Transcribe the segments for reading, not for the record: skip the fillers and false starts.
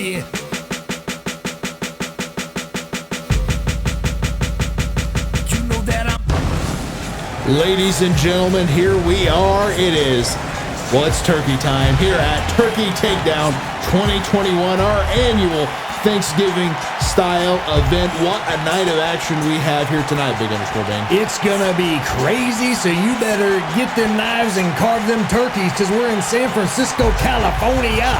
kid. You know that Ladies and gentlemen, here we are. It is, well, it's turkey time here at Turkey Takedown 2021, our annual Thanksgiving style event. What a night of action we have here tonight, Big Underscore Bayn. It's gonna be crazy, so you better get them knives and carve them turkeys, because we're in San Francisco, California.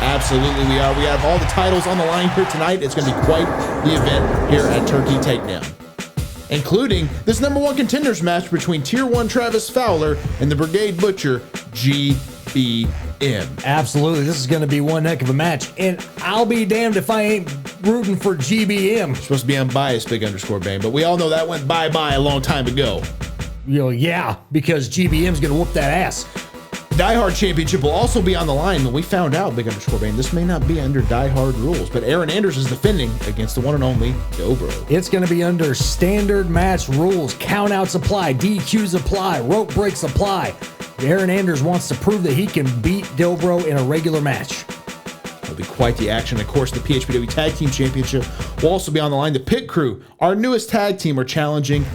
Absolutely we are. We have all the titles on the line here tonight. It's gonna be quite the event here at Turkey Takedown, including this #1 contenders match between Tier 1 Travis Fowler and the Brigade Butcher, GBM. Absolutely, this is going to be one heck of a match, and I'll be damned if I ain't rooting for GBM. You're supposed to be unbiased, Big Underscore Bayn, but we all know that went bye-bye a long time ago. Yeah, because GBM's going to whoop that ass. Die Hard Championship will also be on the line, but we found out, Big Underscore Bayn, this may not be under Die Hard rules, but Aaron Anders is defending against the one and only Dobro. It's going to be under standard match rules. Countouts apply, DQs apply, rope breaks apply. Aaron Anders wants to prove that he can beat Dobro in a regular match. It'll be quite the action. Of course, the PHPW Tag Team Championship will also be on the line. The Pit Crew, our newest tag team, are challenging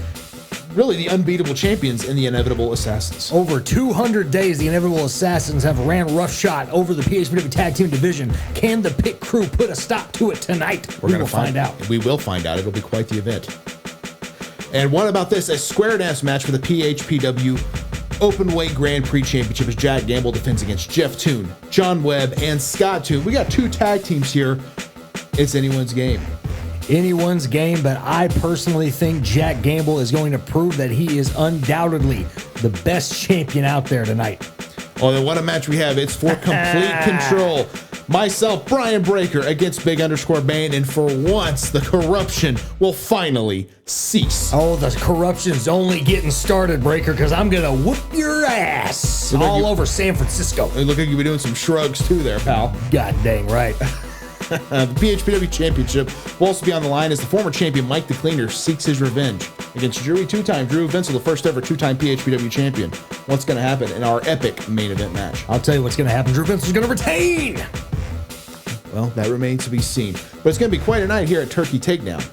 really the unbeatable champions in the Inevitable Assassins. Over 200 days, the Inevitable Assassins have ran roughshod over the PHPW Tag Team division. Can the Pit Crew put a stop to it tonight? We will find out. We will find out. It'll be quite the event. And what about this? A square dance match for the PHPW Openweight Grand Prix Championship as Jack Gamble defends against Jeff Toon, John Webb, and Scott Toon. We got two tag teams here. It's anyone's game. Anyone's game, but I personally think Jack Gamble is going to prove that he is undoubtedly the best champion out there tonight. Oh, then what a match we have. It's for complete control. Myself, Brian Breaker, against Big Underscore Bayn, and for once, the corruption will finally cease. Oh, the corruption's only getting started, Breaker, because I'm going to whoop your ass all over San Francisco. You look like you'll be doing some shrugs too there, pal. God dang right. The PHPW Championship will also be on the line as the former champion Mike the Cleaner seeks his revenge against two-time Drew Vencill, the first ever two-time PHPW champion. What's going to happen in our epic main event match? I'll tell you what's going to happen. Drew Vencill's going to retain. Well, that remains to be seen. But it's going to be quite a night here at Turkey Takedown.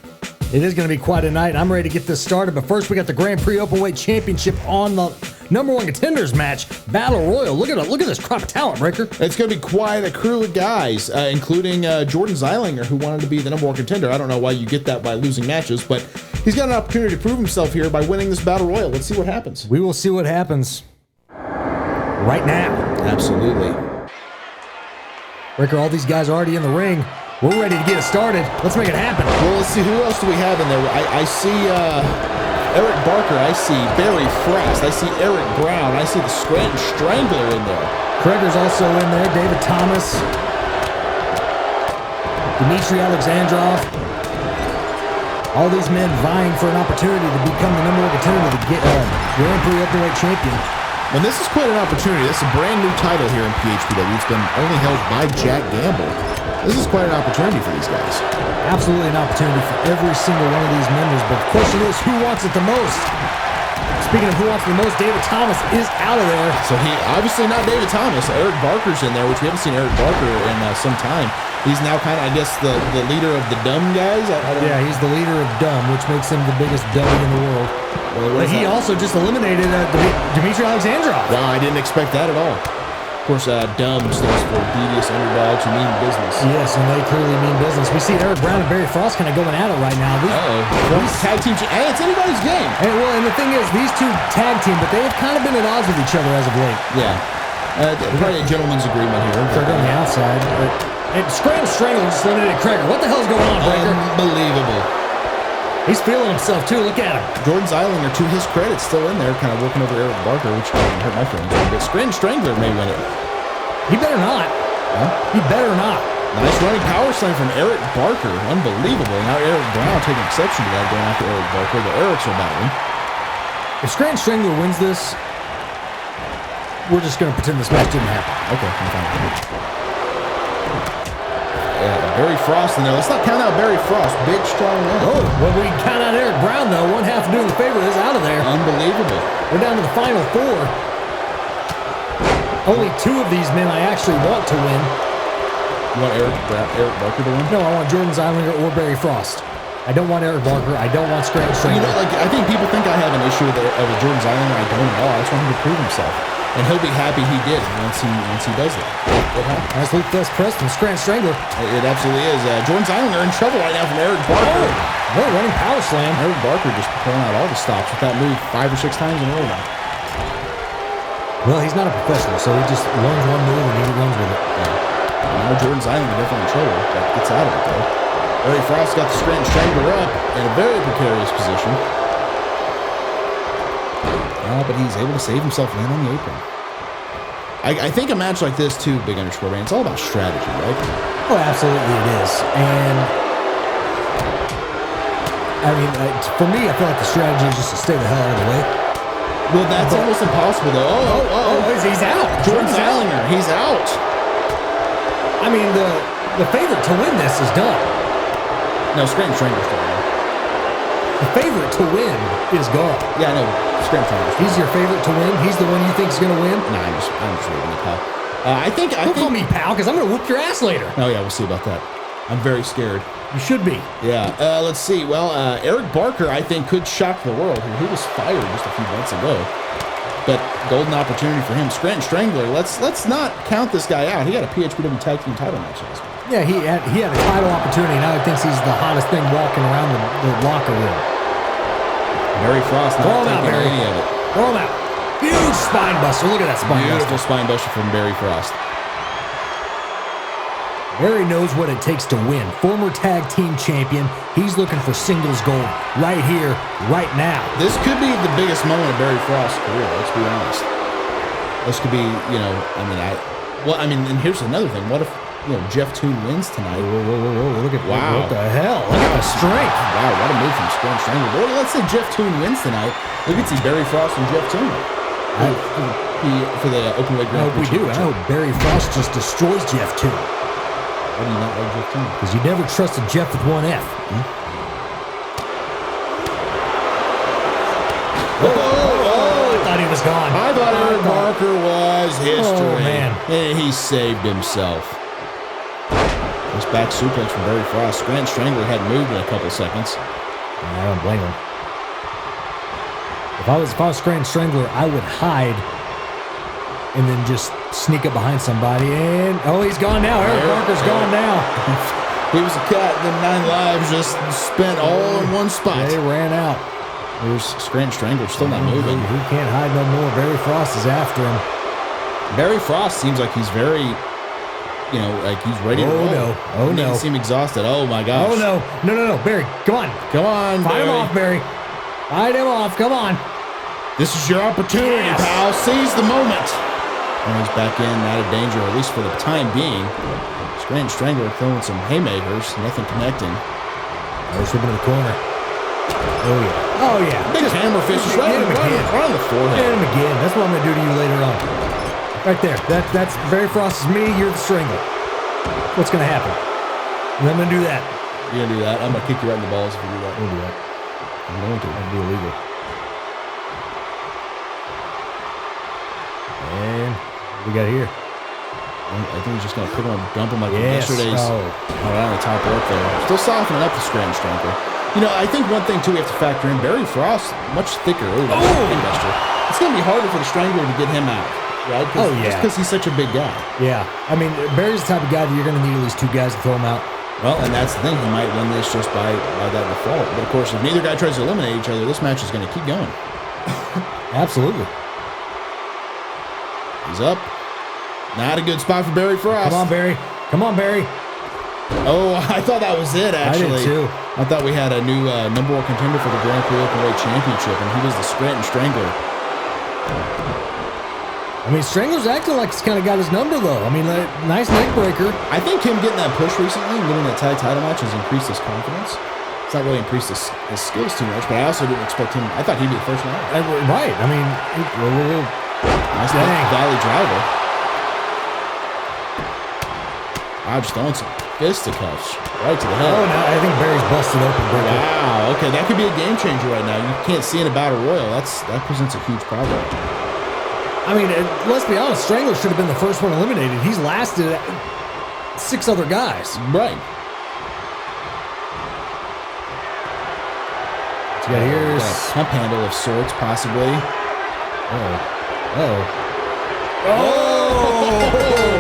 It is going to be quite a night. I'm ready to get this started, but first we got the Grand Prix Openweight Championship on the #1 contenders match, Battle Royal. Look at this crop of talent, Breaker. It's going to be quite a crew of guys, including Jordan Zeilinger, who wanted to be the #1 contender. I don't know why you get that by losing matches, but he's got an opportunity to prove himself here by winning this Battle Royal. Let's see what happens. We will see what happens right now. Absolutely. Breaker, all these guys are already in the ring. We're ready to get it started. Let's make it happen. Well, let's see. Who else do we have in there? I see Eric Barker. I see Barry Frost. I see Eric Brown. I see the Scranton Strangler in there. Kreger's also in there. David Thomas. Dmitry Alexandrov. All these men vying for an opportunity to become the #1 contender to the Grand Prix Openweight Champion. And this is quite an opportunity. This is a brand new title here in PHPW. It's been only held by Jack Gamble. This is quite an opportunity for these guys. Absolutely an opportunity for every single one of these members, but the question is, who wants it the most? Speaking of who wants it the most, David Thomas is out of there. So he, obviously not David Thomas. Eric Barker's in there, which we haven't seen Eric Barker in some time. He's now kind of, I guess, the leader of the dumb guys. Yeah, he's the leader of dumb, which makes him the biggest dummy in the world. But he also just eliminated Dmitry Alexandrov. Wow, I didn't expect that at all. Of course, dumb stands for devious underdogs who mean business. Yes, and they clearly mean business. We see Eric Brown and Barry Frost kind of going at it right now. These tag team, hey, it's anybody's game. And the thing is, these two tag team, but they've kind of been at odds with each other as of late. Yeah. Probably a gentleman's agreement here. Kreger on the outside. And Scranton Strangler just eliminated Kreger. What the hell's going on, Breaker? Unbelievable. He's feeling himself, too. Look at him. Jordan Zeilinger, to his credit, still in there, kind of working over Eric Barker, which hurt my feelings a little bit. Scranton Strangler may win it. He better not. Huh? He better not. Nice running power slam from Eric Barker. Unbelievable. Now Eric Brown taking exception to that, going after Eric Barker. The Erics are battling. If Scranton Strangler wins this, we're just going to pretend this match didn't happen. Okay, I'm fine. Barry Frost in there. Let's not count out Barry Frost. Big, strong man. Oh, well, we can count out Eric Brown, though. One half doing the favor is out of there. Unbelievable. We're down to the final four. Only two of these men I actually want to win. You want Eric Barker to win? No, I want Jordan Zeilinger or Barry Frost. I don't want Eric Barker. I don't want Scranton Strangler. You know, like, I think people think I have an issue with Jordan Zeilinger. I don't at all. I just want him to prove himself. And he'll be happy he did once he does that. Nice Luke Fest press from Scranton Strangler. It absolutely is. Jordan Zeilinger in trouble right now from Eric Barker. Oh, running power slam. Eric Barker just pulling out all the stops with that move 5 or 6 times in a row now. Well, he's not a professional, so he just learns one move and he runs with it. Yeah. Now Jordan Zeilinger definitely in trouble. But gets out of it, though. Barry Frost got the Scranton Strangler up in a very precarious position. But he's able to save himself land on the apron. I think a match like this, too, Big Underscore Man, it's all about strategy, right? Oh, absolutely it is. And, I mean, for me, I feel like the strategy is just to stay the hell out of the way. Well, that's almost impossible, though. He's out. Jordan Zeilinger, he's out. I mean, the favorite to win this is done. No, Scranton Strangler's still there. The favorite to win is gone. Yeah, I know. Scranton Strangler's He's your favorite to win? He's the one you think is going to win? Nah, I'm just leaving it, pal. I think... Don't call me pal, because I'm going to whoop your ass later. Oh, yeah, we'll see about that. I'm very scared. You should be. Yeah. Let's see. Well, Eric Barker, I think, could shock the world. He was fired just a few months ago. But golden opportunity for him. Scranton Strangler, let's not count this guy out. He had a PHPW Tag Team title match last week. Yeah, he had a title opportunity. Now he thinks he's the hottest thing walking around the locker room. Barry Frost not taking any of it. Throw him out. Huge spine buster. Look at that spine buster. Beautiful spine buster from Barry Frost. Barry knows what it takes to win. Former tag team champion. He's looking for singles gold right here, right now. This could be the biggest moment of Barry Frost's career, let's be honest. This could be, and here's another thing. What if, Jeff Toon wins tonight? Whoa. Look at wow. What the hell? Look at the strength. Wow, what a move from Scranton Strangler. Boy, let's say Jeff Toon wins tonight. We could see Barry Frost and Jeff Toon for the Openweight Grand Prix. I hope we do. I hope Barry Frost just destroys Jeff Toon. Why do you not like Jeff Toon? Because you never trusted Jeff with one F. I thought he was gone. I thought Eric Barker was history. Oh, man. And he saved himself. This back suplex from Barry Frost. Scranton Strangler hadn't moved in a couple seconds. I don't blame him. If I was Scranton Strangler, I would hide and then just sneak up behind somebody. And he's gone now. Eric Barker's gone now. He was a cat. Then 9 lives just spent all in one spot. They ran out. There's Scranton Strangler still not moving. He can't hide no more. Barry Frost is after him. Barry Frost seems like he's very, like he's ready to roll. Oh, no. He seems exhausted. Oh, my gosh. Oh, no. No. Barry, come on. Come on, Fight him off, Barry. Fight him off. Come on. This is your opportunity, pal. Seize the moment. And he's back in, out of danger, at least for the time being. Scranton Strangler throwing some haymakers, nothing connecting. Slipping to the corner. Oh, yeah. Big hammer fist right on the forehead. Hit him again. That's what I'm going to do to you later on. Right there. That's Barry Frost is me. You're the Strangler. What's going to happen? And I'm going to do that. You're going to do that? I'm going to kick you right in the balls if you do that. We'll do that. I'm going to. That'd be illegal. And what we got here? I think he's just going to put him on, dump him like yesterday's. Right on the top rope there. Still softening up the Scranton Strangler. I think one thing, too, we have to factor in, Barry Frost, much thicker. It's going to be harder for the Strangler to get him out, right? Just because he's such a big guy. Yeah. I mean, Barry's the type of guy that you're going to need at least 2 guys to throw him out. Well, and that's the thing. He might win this just by that default. But, of course, if neither guy tries to eliminate each other, this match is going to keep going. Absolutely. He's up. Not a good spot for Barry Frost. Come on, Barry. Come on, Barry. Oh, I thought that was it, actually. I did, too. I thought we had a new number 1 contender for the Grand Prix Openweight Championship, and he was the Scranton Strangler. I mean, Strangler's acting like he's kind of got his number, though. I mean, nice neck breaker. I think him getting that push recently and getting that tag title match has increased his confidence. It's not really increased his skills too much, but I also didn't expect him. I thought he'd be the first one out. Right. I mean, nice Valley driver. I'm just throwing some fisticuffs right to the head. Oh, no, I think Barry's busted open. Wow. Okay, that could be a game changer right now. You can't see in a battle royal. That presents a huge problem. I mean, let's be honest. Strangler should have been the first one eliminated. He's lasted 6 other guys. Right. So you got here A pump handle of sorts, possibly. Oh,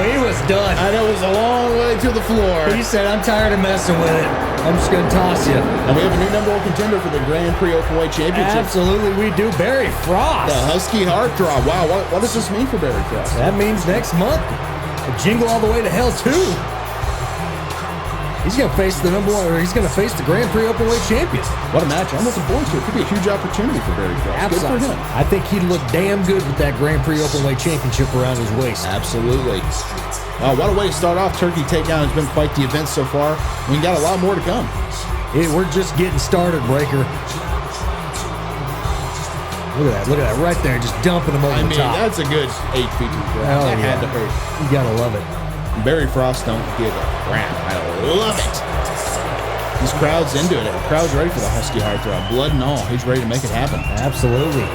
he was done. And it was a long way to the floor. He said, I'm tired of messing with it. I'm just going to toss you. And we have a new #1 contender for the Grand Prix Openweight Championship. Absolutely, we do. Barry Frost. The Husky Heartthrob. Wow, what does this mean for Barry Frost? That means next month, a Jingle All the Way to Hell 2. He's going to face the he's going to face the Grand Prix Openweight champion. What a match. I'm looking forward to it. Could be a huge opportunity for Barry Frost. Absolutely. Good for him. I think he'd look damn good with that Grand Prix Openweight championship around his waist. Absolutely. What a way to start off. Turkey Takedown has been quite the event so far. We got a lot more to come. We're just getting started, Breaker. Look at that right there, just dumping him over the top. That's a good 8 feet to the ground. That had to hurt. You gotta love it. Barry Frost don't give a crap. I love it. This crowd's into it. The crowd's ready for the Husky Heartthrob. Blood and all. He's ready to make it happen. Absolutely.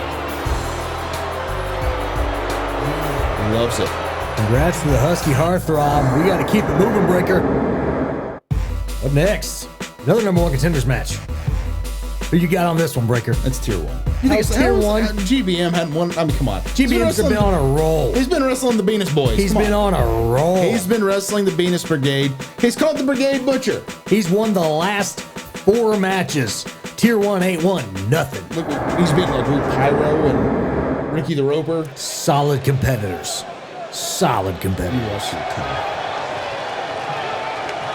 He loves it. Congrats to the Husky Heartthrob. We got to keep it moving, Breaker. Up next, another #1 contenders match. Who you got on this one, Breaker? That's tier 1. You think it's tier 1? GBM had one. I mean, come on. GBM's been on a roll. He's been wrestling the Venus Boys. He's been on a roll. He's been wrestling the Venus Brigade. He's called the Brigade Butcher. He's won the last 4 matches. Tier 1 ain't won nothing. Look, he's beaten like Luke Pyro and Ricky the Roper. Solid competitors. Solid competitors.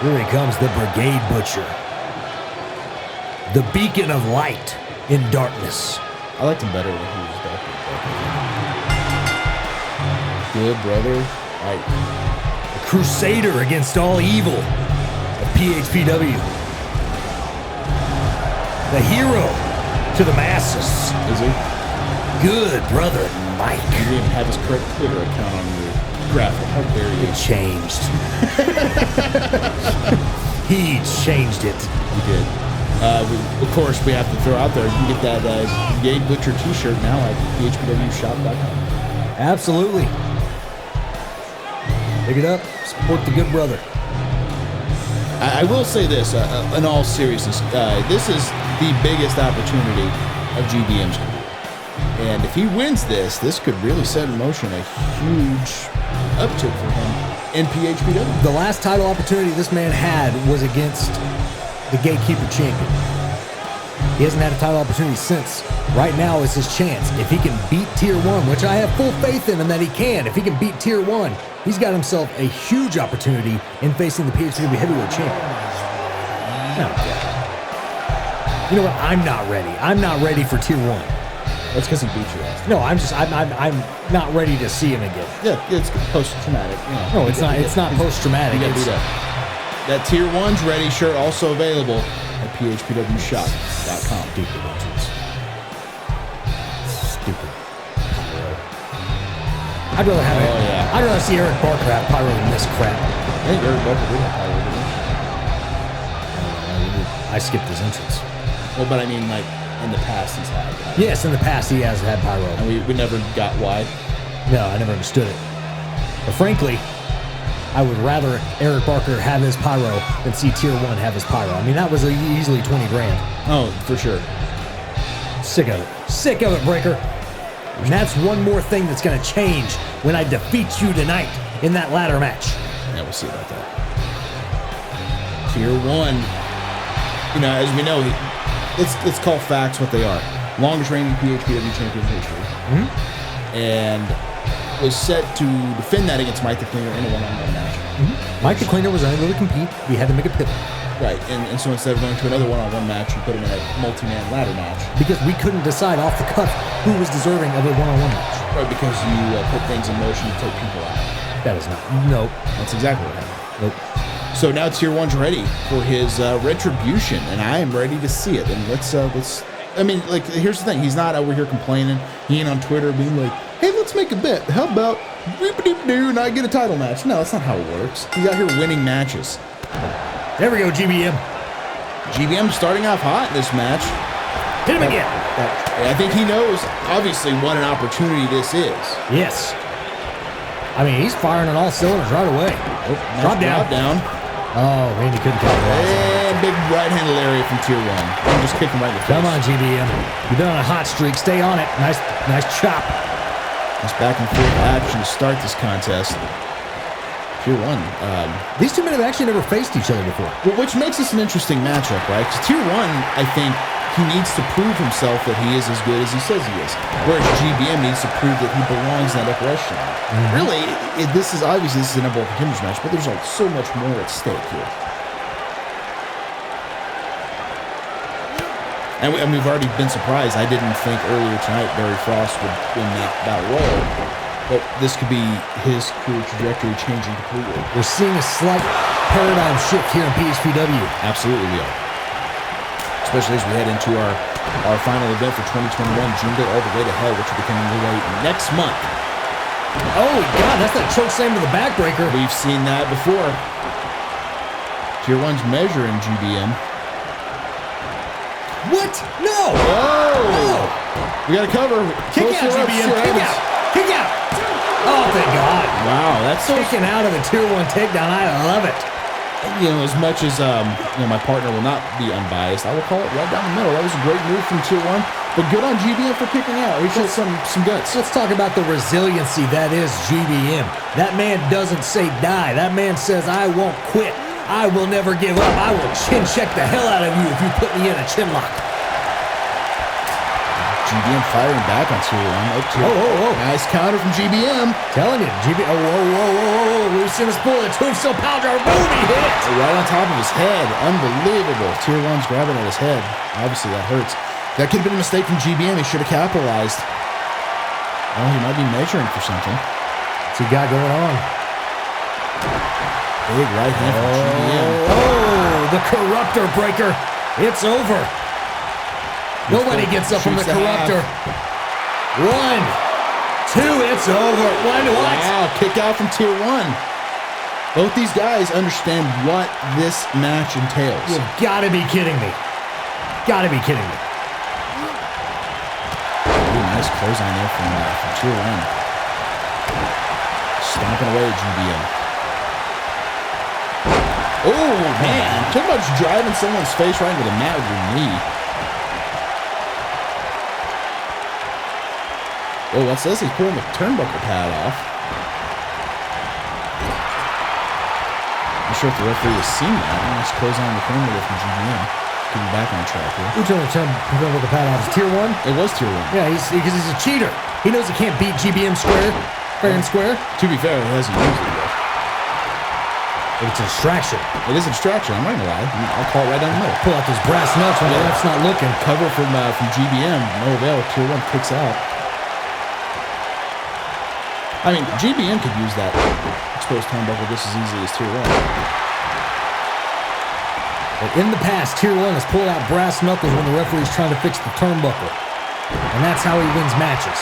Here he comes, the Brigade Butcher. The beacon of light in darkness. I liked him better when he was dark. Good brother. Right. A crusader against all evil of PHPW. The hero to the masses. Is he? Good brother Mike. You didn't even have his correct Twitter account on your graphic. How dare you? It changed. He changed it. He did. Of course, we have to throw out there, you can get that Brigade Butcher t-shirt now at PHPWshop.com. Absolutely. Pick it up, support the good brother. I will say this, in all seriousness, this is the biggest opportunity of GBM's career. And if he wins this could really set in motion a huge uptick for him in PHPW. The last title opportunity this man had was against the Gatekeeper champion. He hasn't had a title opportunity since. Right now is his chance. If he can beat Tier 1, which I have full faith in him that he can, if he can beat Tier 1, he's got himself a huge opportunity in facing the PHPW Heavyweight Champion. No. You know what? I'm not ready. I'm not ready for Tier 1. That's because he beat you. No, I'm not ready to see him again. Yeah, it's post-traumatic. You know. No, it's not post-traumatic. You got beat up. That Tier 1's ready shirt also available at PHPWshop.com. Stupid engines. Stupid pyro. I'd rather have I'd rather see Eric Barker have pyro than this crap. I think Eric Barker did have pyro, didn't I skipped his entrance. he? Well, but I mean, like, in the past he's had pyro. Yes, in the past he has had pyro. And we never got why. No, I never understood it. But frankly, I would rather Eric Barker have his pyro than see Tier 1 have his pyro. I mean, that was easily 20 grand. Oh, for sure. Sick of it. Sick of it, Breaker. And that's one more thing that's going to change when I defeat you tonight in that ladder match. Yeah, we'll see about that. Tier 1, you know, as we know, let's call facts what they are. Longest reigning PHPW champion in history. Mm-hmm. And was set to defend that against Mike the Cleaner in a one-on-one match. Mm-hmm. Mike the Cleaner was unable to compete. We had to make a pivot. Right, and so instead of going to another one-on-one match, we put him in a multi-man ladder match. Because we couldn't decide off the cuff who was deserving of a one-on-one match. Right, because you put things in motion to take people out. That is not. Nope. That's exactly what happened. Nope. So now Tier 1's ready for his retribution, and I am ready to see it. And let's. I mean, like, here's the thing. He's not over here complaining. He ain't on Twitter being like, hey, let's make a bet. How about doop-a-doop-doo and I get a title match? No, that's not how it works. He's out here winning matches. There we go, GBM. GBM starting off hot in this match. Hit him again. I think he knows, obviously, what an opportunity this is. Yes. I mean, he's firing on all cylinders right away. Oh, Drop down. Oh, Randy couldn't capitalize. And big right-handed lariat from tier 1. I'm just kicking right in the face. Come on, GBM. You've been on a hot streak. Stay on it. Nice chop. Nice back and forth action to start this contest. Tier 1. These two men have actually never faced each other before. Well, which makes this an interesting matchup, right? Because tier 1, I think, he needs to prove himself that he is as good as he says he is. Whereas GBM needs to prove that he belongs in that upper echelon. Really, this is a number one contenders match, but there's so much more at stake here. And we've already been surprised. I didn't think earlier tonight Barry Frost would win that role. But this could be his career trajectory changing completely. We're seeing a slight paradigm shift here in PHPW. Absolutely we are. Especially as we head into our final event for 2021, Junior All the Way to Hell, which will be coming your way next month. Oh, God, that's that choke slam to the backbreaker. We've seen that before. Tier 1's measuring GBM. What? No! Whoa! We got to cover. Kick out, GBM. Kick out. Oh, thank God. Wow, that's so... Kicking out of the tier 1 takedown. I love it. You know, as much as my partner will not be unbiased, I will call it right down the middle. That was a great move from tier 1, but good on GBM for kicking out. He showed some guts. Let's talk about the resiliency that is GBM. That man doesn't say die. That man says, I won't quit. I will never give up. I will chin check the hell out of you if you put me in a chin lock. GBM firing back on tier 1. Oh. Nice counter from GBM. Telling you, GBM. Whoa. We've seen us pull a tombstone power driver. Boom, he hit it. Right on top of his head. Unbelievable. Tier 1's grabbing at his head. Obviously, that hurts. That could have been a mistake from GBM. He should have capitalized. Oh, he might be measuring for something. What's he got going on? Big right hand from GBM. Oh, the corruptor breaker. It's over. Nobody gets up from the corruptor. 1, 2, it's over. What? Wow, kick out from tier 1. Both these guys understand what this match entails. You've got to be kidding me. Got to be kidding me. Ooh, nice close on there from tier 1. Stomping away GBM. Oh, man. Talk about just driving someone's face right into the mat with your knee. Oh, what's this? He's pulling the turnbuckle pad off. I'm not sure if the referee has seen that. Let's close on the corner there from GBM. Getting back on track here. Who's trying to turnbuckle pad off? Is tier 1? It was tier 1. Yeah, because he's a cheater. He knows he can't beat GBM fair and square. To be fair, he hasn't used it yet. But it's a distraction. It is a distraction. I'm not gonna lie. I'll call it right down the middle. Pull out those brass nuts when the ref's not looking. Cover from GBM. No avail. Tier 1 kicks out. I mean, GBM could use that exposed turnbuckle just as easily as tier 1. But in the past, tier 1 has pulled out brass knuckles when the referee's trying to fix the turnbuckle. And that's how he wins matches.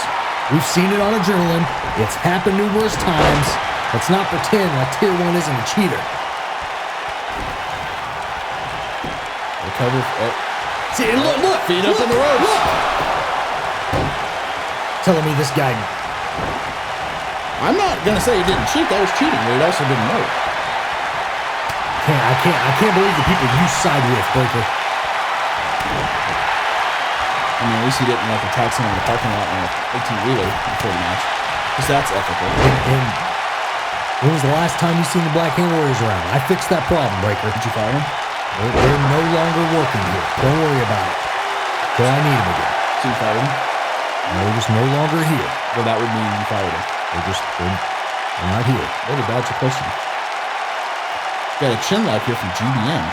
We've seen it on Adrenaline. It's happened numerous times. Let's not pretend like tier 1 isn't a cheater. Recover. Oh. See, look. Feet up in the ropes. Look. Telling me this guy... I'm not gonna say he didn't cheat. That was cheating, but it also didn't work. I can't believe the people you side with, Breaker. I mean, at least he didn't attack someone in the parking lot on an 18-wheeler before the match, because that's ethical. And when was the last time you seen the Black Hand Warriors around? I fixed that problem, Breaker. Did you fire him? They're no longer working here. Don't worry about it. Till I need them again. So you fired him? They're just no longer here. Well, that would mean you fired him. They're not here. What a dodge a question. Got a chin lock here from GBM.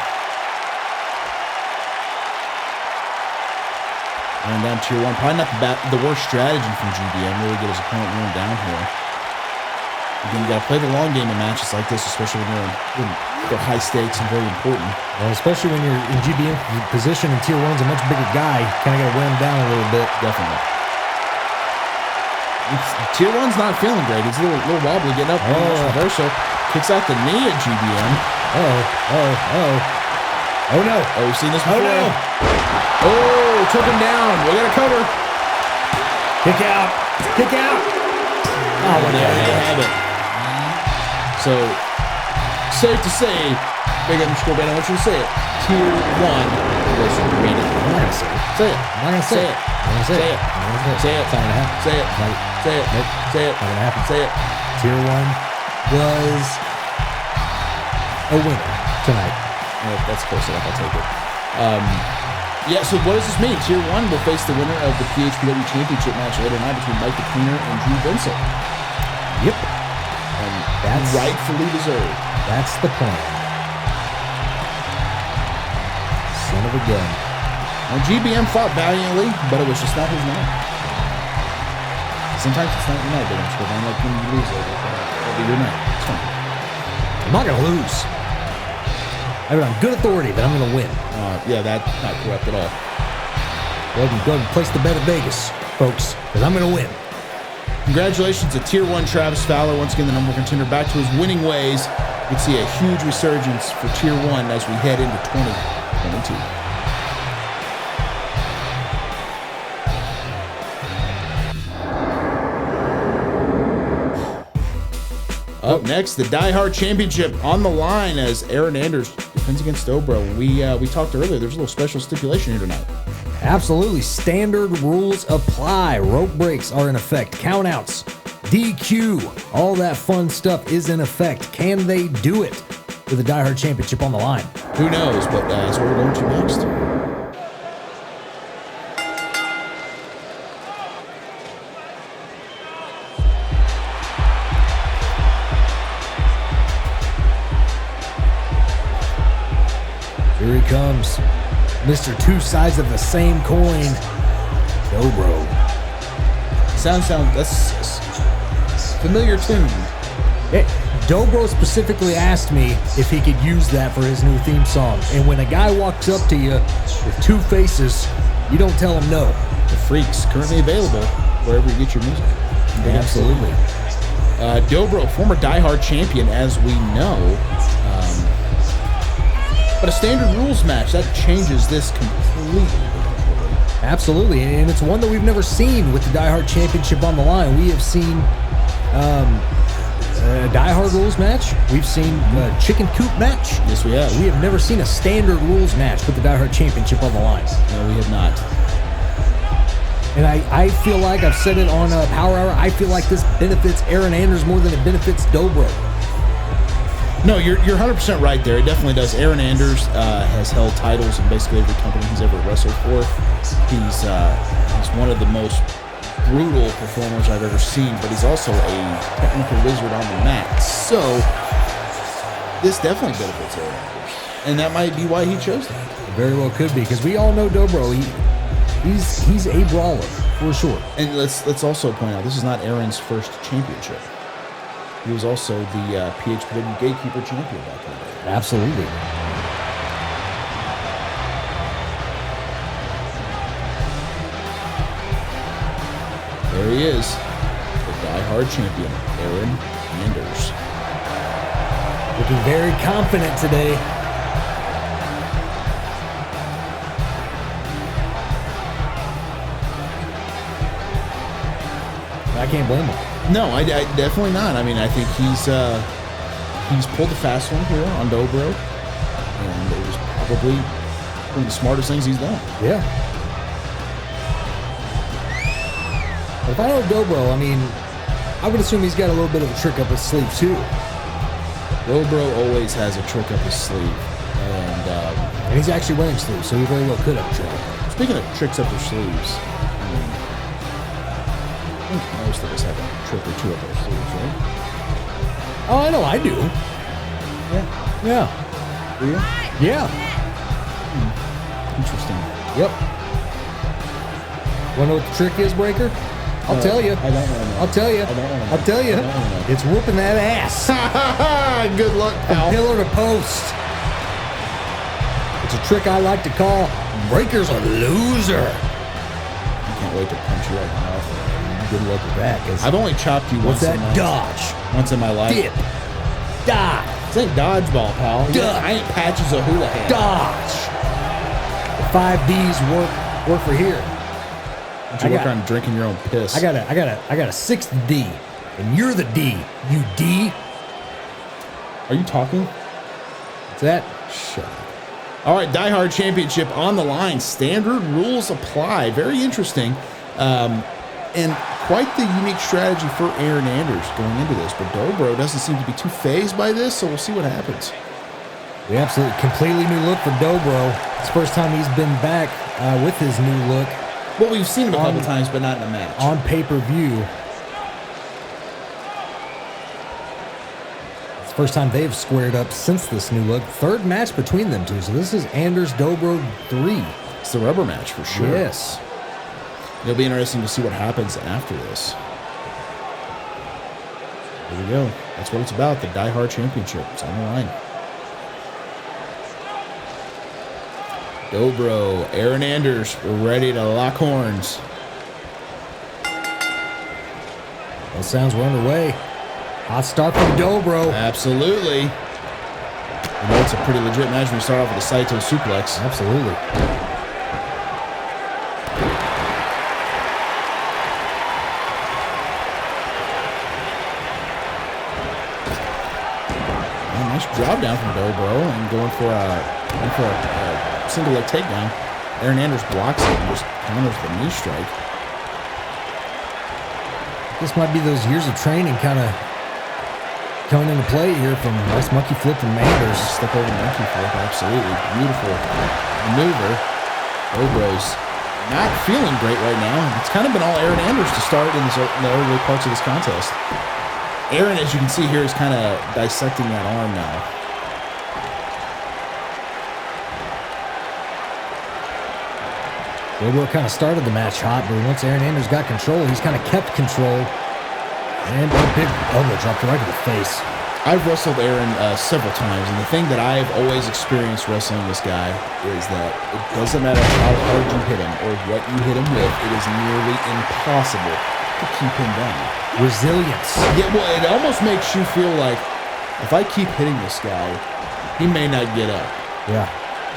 And down tier 1. Probably not the worst strategy from GBM. Really get his opponent worn down here. Again, you got to play the long game in matches like this, especially when they're high stakes and very important. Well, especially when you're in GBM position and tier 1's a much bigger guy. Kind of got to wear him down a little bit. Definitely. Tier 1's not feeling great. He's a little wobbly getting up. Reversal. Kicks out the knee at GBM. Oh no. Oh, we've seen this before. Oh no. Oh, took him down. We got to cover. Kick out. Oh, there you have it. So, safe to say, Big underscore Bayn, I want you to say it. Tier 1 was remaining. I'm not going to say it. Say it. I'm not going to say it. I'm going to say it. I'm going to Say it. It's not going to happen. Say it. Say it. Nope. Say it. Not going to happen. Say it. Tier 1 was a winner tonight. Oh, that's close enough. I'll take it. Yeah, so what does this mean? Tier 1 will face the winner of the PHPW Championship match later tonight between Mike the Cleaner and Drew Vencill. Yep. And That's rightfully deserved. That's the plan. Son of a gun. Now, GBM fought valiantly, but it was just not his night. Sometimes it's not your night, but I'm like when you lose it, it'll be your night. It's fine. I'm not going to lose. I mean, I'm good authority that I'm going to win. Yeah, that's not correct at all. Go ahead and place the bet at Vegas, folks, because I'm going to win. Congratulations to Tier 1 Travis Fowler, once again the number 1 contender, back to his winning ways. We see a huge resurgence for Tier 1 as we head into 2022. Up next, the Die Hard Championship on the line as Aaron Anders defends against Dobro. We talked earlier, there's a little special stipulation here tonight. Absolutely. Standard rules apply. Rope breaks are in effect. Countouts, DQ, all that fun stuff is in effect. Can they do it with the Die Hard Championship on the line? Who knows, but that's what we're going to next. Here he comes. Mr. Two Sides of the Same Coin, Dobro. That's familiar tune. Dobro specifically asked me if he could use that for his new theme song. And when a guy walks up to you with two faces, you don't tell him no. The Freaks, currently available wherever you get your music. Absolutely. Dobro, former Die Hard champion, as we know. But a standard rules match, that changes this completely. Absolutely, and it's one that we've never seen with the Die Hard Championship on the line. We have seen a Die Hard rules match. We've seen a chicken coop match. Yes, we have. We have never seen a standard rules match with the Die Hard Championship on the line. No, we have not. And I feel like, I've said it on Power Hour, I feel like this benefits Aaron Anders more than it benefits Dobro. No, you're 100% right there. It definitely does. Aaron Anders has held titles in basically every company he's ever wrestled for. He's one of the most brutal performers I've ever seen, but he's also a technical wizard on the mat. So this definitely benefits Aaron Anders, and that might be why he chose that. It very well could be, because we all know Dobro. He's a brawler for sure. And let's also point out, this is not Aaron's first championship. He was also the PHPW Gatekeeper champion back in the day. Absolutely. There he is, the Die Hard champion, Aaron Anders. Looking very confident today. I can't blame him. No, I definitely not. I mean, I think he's pulled the fast one here on Dobro, and it was probably one of the smartest things he's done. Yeah. But if I know Dobro, I mean, I would assume he's got a little bit of a trick up his sleeve too. Dobro always has a trick up his sleeve, and he's actually wearing sleeves, so he very well could have a trick. Speaking of tricks up their sleeves, I think most of us have a trick or two up our sleeves, right? Oh, I know I do. Yeah. Yeah. Do you? Yeah. Interesting. Yep. Want to know what the trick is, Breaker? I'll tell you. I don't know. I'll tell you. I don't know. I'll tell you. It's whooping that ass. Good luck, pal. Pillar to post. It's a trick I like to call Breaker's a loser. I can't wait to punch you right now. Good luck with that. I've only chopped you what's once. What's that? Dodge. Once in my life. Dip. Dodge. This ain't dodgeball, pal. Duck. I ain't patches of hula hand. Dodge. The 5 D's work for here. You work on drinking your own piss. I got a 6th D, and you're the D. You D. Are you talking? What's that? Shut up. All right, Die Hard Championship on the line. Standard rules apply. Very interesting. And quite the unique strategy for Aaron Anders going into this. But Dobro doesn't seem to be too phased by this, so we'll see what happens. We absolutely completely new look for Dobro. It's the first time he's been back with his new look. Well, we've seen him a couple times, but not in a match. On pay-per-view. It's the first time they've squared up since this new look. Third match between them two. So this is Anders Dobro 3. It's the rubber match for sure. Yes. It'll be interesting to see what happens after this. Here we go. That's what it's about. The Die Hard Championship. It's on the line. Dobro, Aaron Anders, ready to lock horns. Well, sounds we're underway. Hot start from Dobro. Absolutely. You know, it's a pretty legit match when you start off with a Saito suplex. Absolutely. Nice drop down from Dobro and going for a single leg takedown. Aaron Anders blocks it and just counters the knee strike. This might be those years of training kind of coming into play here from nice monkey flip from Anders. Step over monkey flip, absolutely. Beautiful maneuver. Dobro's not feeling great right now. It's kind of been all Aaron Anders to start in the early parts of this contest. Aaron, as you can see here, is kind of dissecting that arm now. Dobro kind of started the match hot, but once Aaron Anders got control, he's kind of kept control. And a big elbow dropped right to the face. I've wrestled Aaron several times, and the thing that I've always experienced wrestling this guy is that it doesn't matter how hard you hit him or what you hit him with, it is nearly impossible to keep him down. Resilience. Yeah, well, it almost makes you feel like if I keep hitting this guy, he may not get up. Yeah.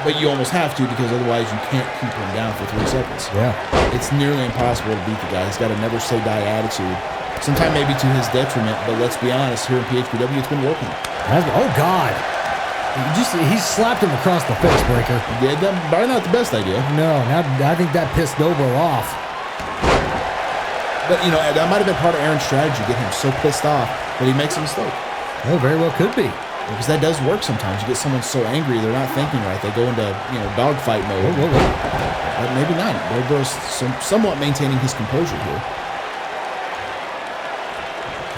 But you almost have to because otherwise you can't keep him down for 3 seconds. Yeah. It's nearly impossible to beat the guy. He's got a never say die attitude. Sometimes maybe to his detriment, but let's be honest, here in PHPW, it's been working. Oh, God. He slapped him across the face, Breaker. Yeah, that probably not the best idea. No, I think that pissed Dobro off. But, you know, that might have been part of Aaron's strategy, get him so pissed off that he makes a mistake. Oh, very well could be. Because that does work sometimes. You get someone so angry, they're not thinking right. They go into, dogfight mode. Whoa. But maybe not. Dobro's somewhat maintaining his composure here.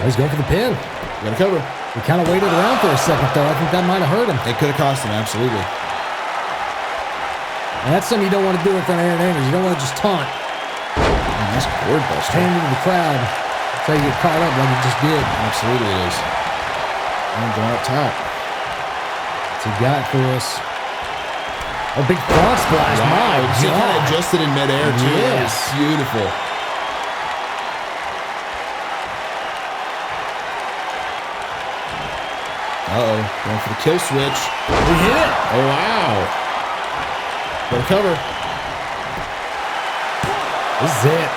He's going for the pin. Got to cover. He kind of waited around for a second, though. I think that might have hurt him. It could have cost him, absolutely. And that's something you don't want to do in front of Aaron Anders. You don't want to just taunt. Nice board buster. Hand into the crowd. That's how you get caught up like you just did. Absolutely it is. And going up top. What's he got for us? Oh, big frog splash. Wow. My He God. kind of adjusted in midair, too. Yes. That was beautiful. Uh-oh. Going for the kill switch. We hit it. Oh, wow. Got to cover. This is it.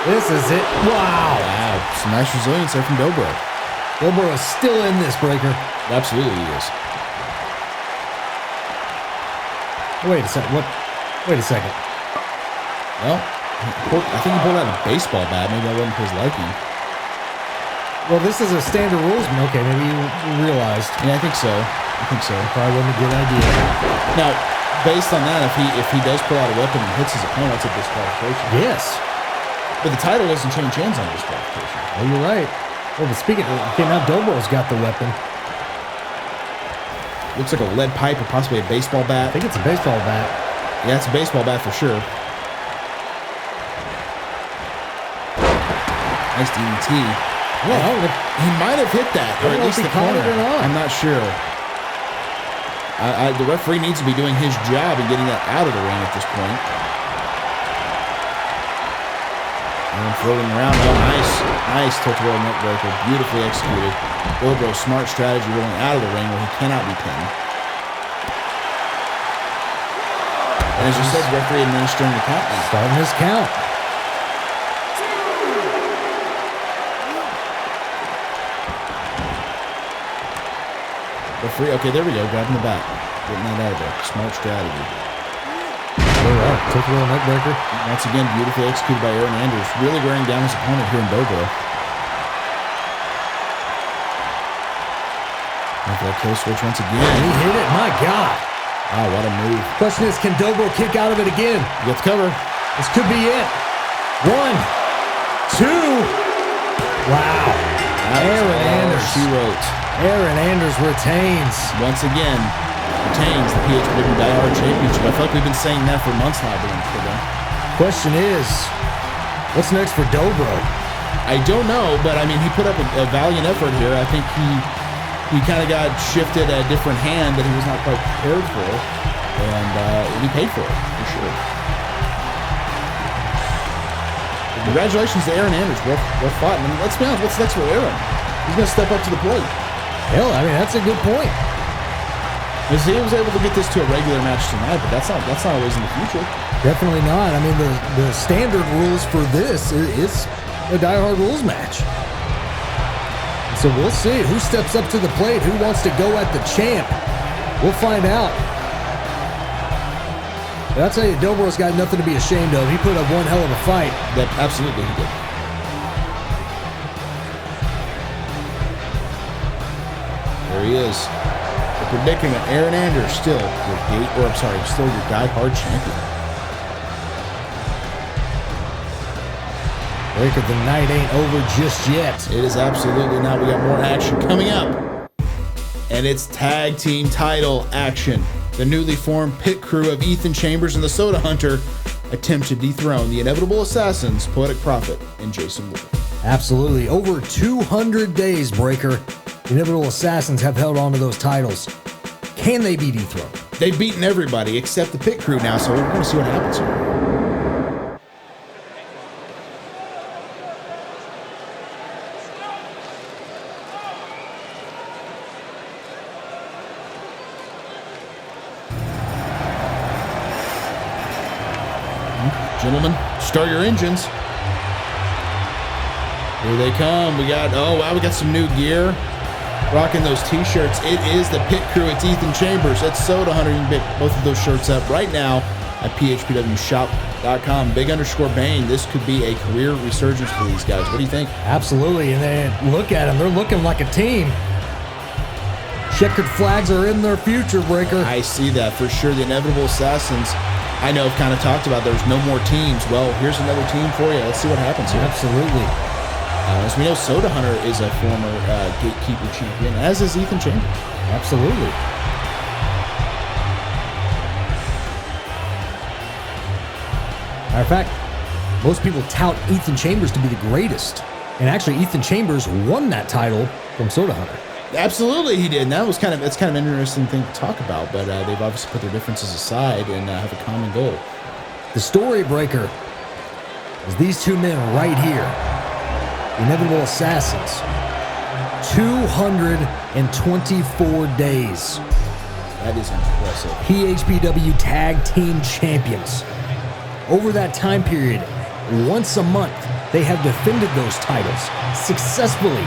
This is it. Wow. Wow. Some nice resilience there from Dobro. Dobro is still in this, Breaker. Absolutely he is. Wait a second. What? Wait a second. Well, I think he pulled out a baseball bat. Maybe that wasn't his liking. Well, this is a standard rules. Okay, maybe you realized. Yeah, I think so. Probably wasn't a good idea. Now, based on that, if he does pull out a weapon and hits his opponent, that's a disqualification. Yes. But the title doesn't change hands on disqualification. Oh, you're right. Well, but speaking of, okay, now Dobro's got the weapon. Looks like a lead pipe or possibly a baseball bat. I think it's a baseball bat. Yeah, it's a baseball bat for sure. Nice DDT. Well, he might have hit that, or at least the corner. I'm not sure. The referee needs to be doing his job and getting that out of the ring at this point. And floating around. Oh, nice tilt-a-whirl neck breaker. Beautifully executed. Dobro, smart strategy, rolling out of the ring where he cannot be pinned. And as you said, referee administering the count now. Starting his count. The free. Okay, there we go. Grabbing the back. Getting that out of there. Smart strategy. All right. Took a little neck breaker. Once again, beautifully executed by Aaron Anders. Really wearing down his opponent here in Dobro. After that kill switch once again. He hit it. My God. Wow, what a move. Question is, can Dobro kick out of it again? You get the cover. This could be it. 1, 2. Wow. Aaron Anders. She wrote. Aaron Anders retains. Once again, retains the PHPW Bayn Championship. I feel like we've been saying that for months now. Question is, what's next for Dobro? I don't know, but I mean, he put up a valiant effort here. I think he kind of got shifted a different hand that he was not quite prepared for, and he paid for it, for sure. Congratulations to Aaron Anders. Well fought. And let's be honest, what's next for Aaron? He's going to step up to the plate. Hell, I mean, that's a good point. Because he was able to get this to a regular match tonight, but that's not always in the future. Definitely not. I mean, the standard rules for this is a Die Hard Rules match. So we'll see who steps up to the plate, who wants to go at the champ. We'll find out. But I'll tell you, Dobro's got nothing to be ashamed of. He put up one hell of a fight. That absolutely he did. There he is. We're predicting that Aaron Anders still your Die Hard champion. Breaker, the night ain't over just yet. It is absolutely not. We got more action coming up. And it's tag team title action. The newly formed pit crew of Ethan Chambers and the Soda Hunter attempt to dethrone the Inevitable Assassins, Poetic Prophet, and Jason Wood. Absolutely. Over 200 days, Breaker. The Inevitable Assassins have held on to those titles. Can they be dethroned? They've beaten everybody except the pit crew now, so we're going to see what happens here. Gentlemen, start your engines. Here they come. We got some new gear. Rocking those t-shirts. It is the pit crew. It's Ethan Chambers. It's Soda Hunter. You can pick both of those shirts up right now at PHPWshop.com. Big_Bayn. This could be a career resurgence for these guys. What do you think? Absolutely. And then look at them. They're looking like a team. Checkered flags are in their future, Breaker. I see that for sure. The Inevitable Assassins, I know, I've kind of talked about there's no more teams. Well, here's another team for you. Let's see what happens here. Absolutely. As we know, Soda Hunter is a former Gatekeeper champion, as is Ethan Chambers. Absolutely. Matter of fact, most people tout Ethan Chambers to be the greatest. And actually, Ethan Chambers won that title from Soda Hunter. Absolutely, he did. And that's kind of an interesting thing to talk about. But they've obviously put their differences aside and have a common goal. The story, Breaker, is these two men right here, the Inevitable Assassins. 224 days. That is impressive. PHPW Tag Team Champions. Over that time period, once a month, they have defended those titles successfully.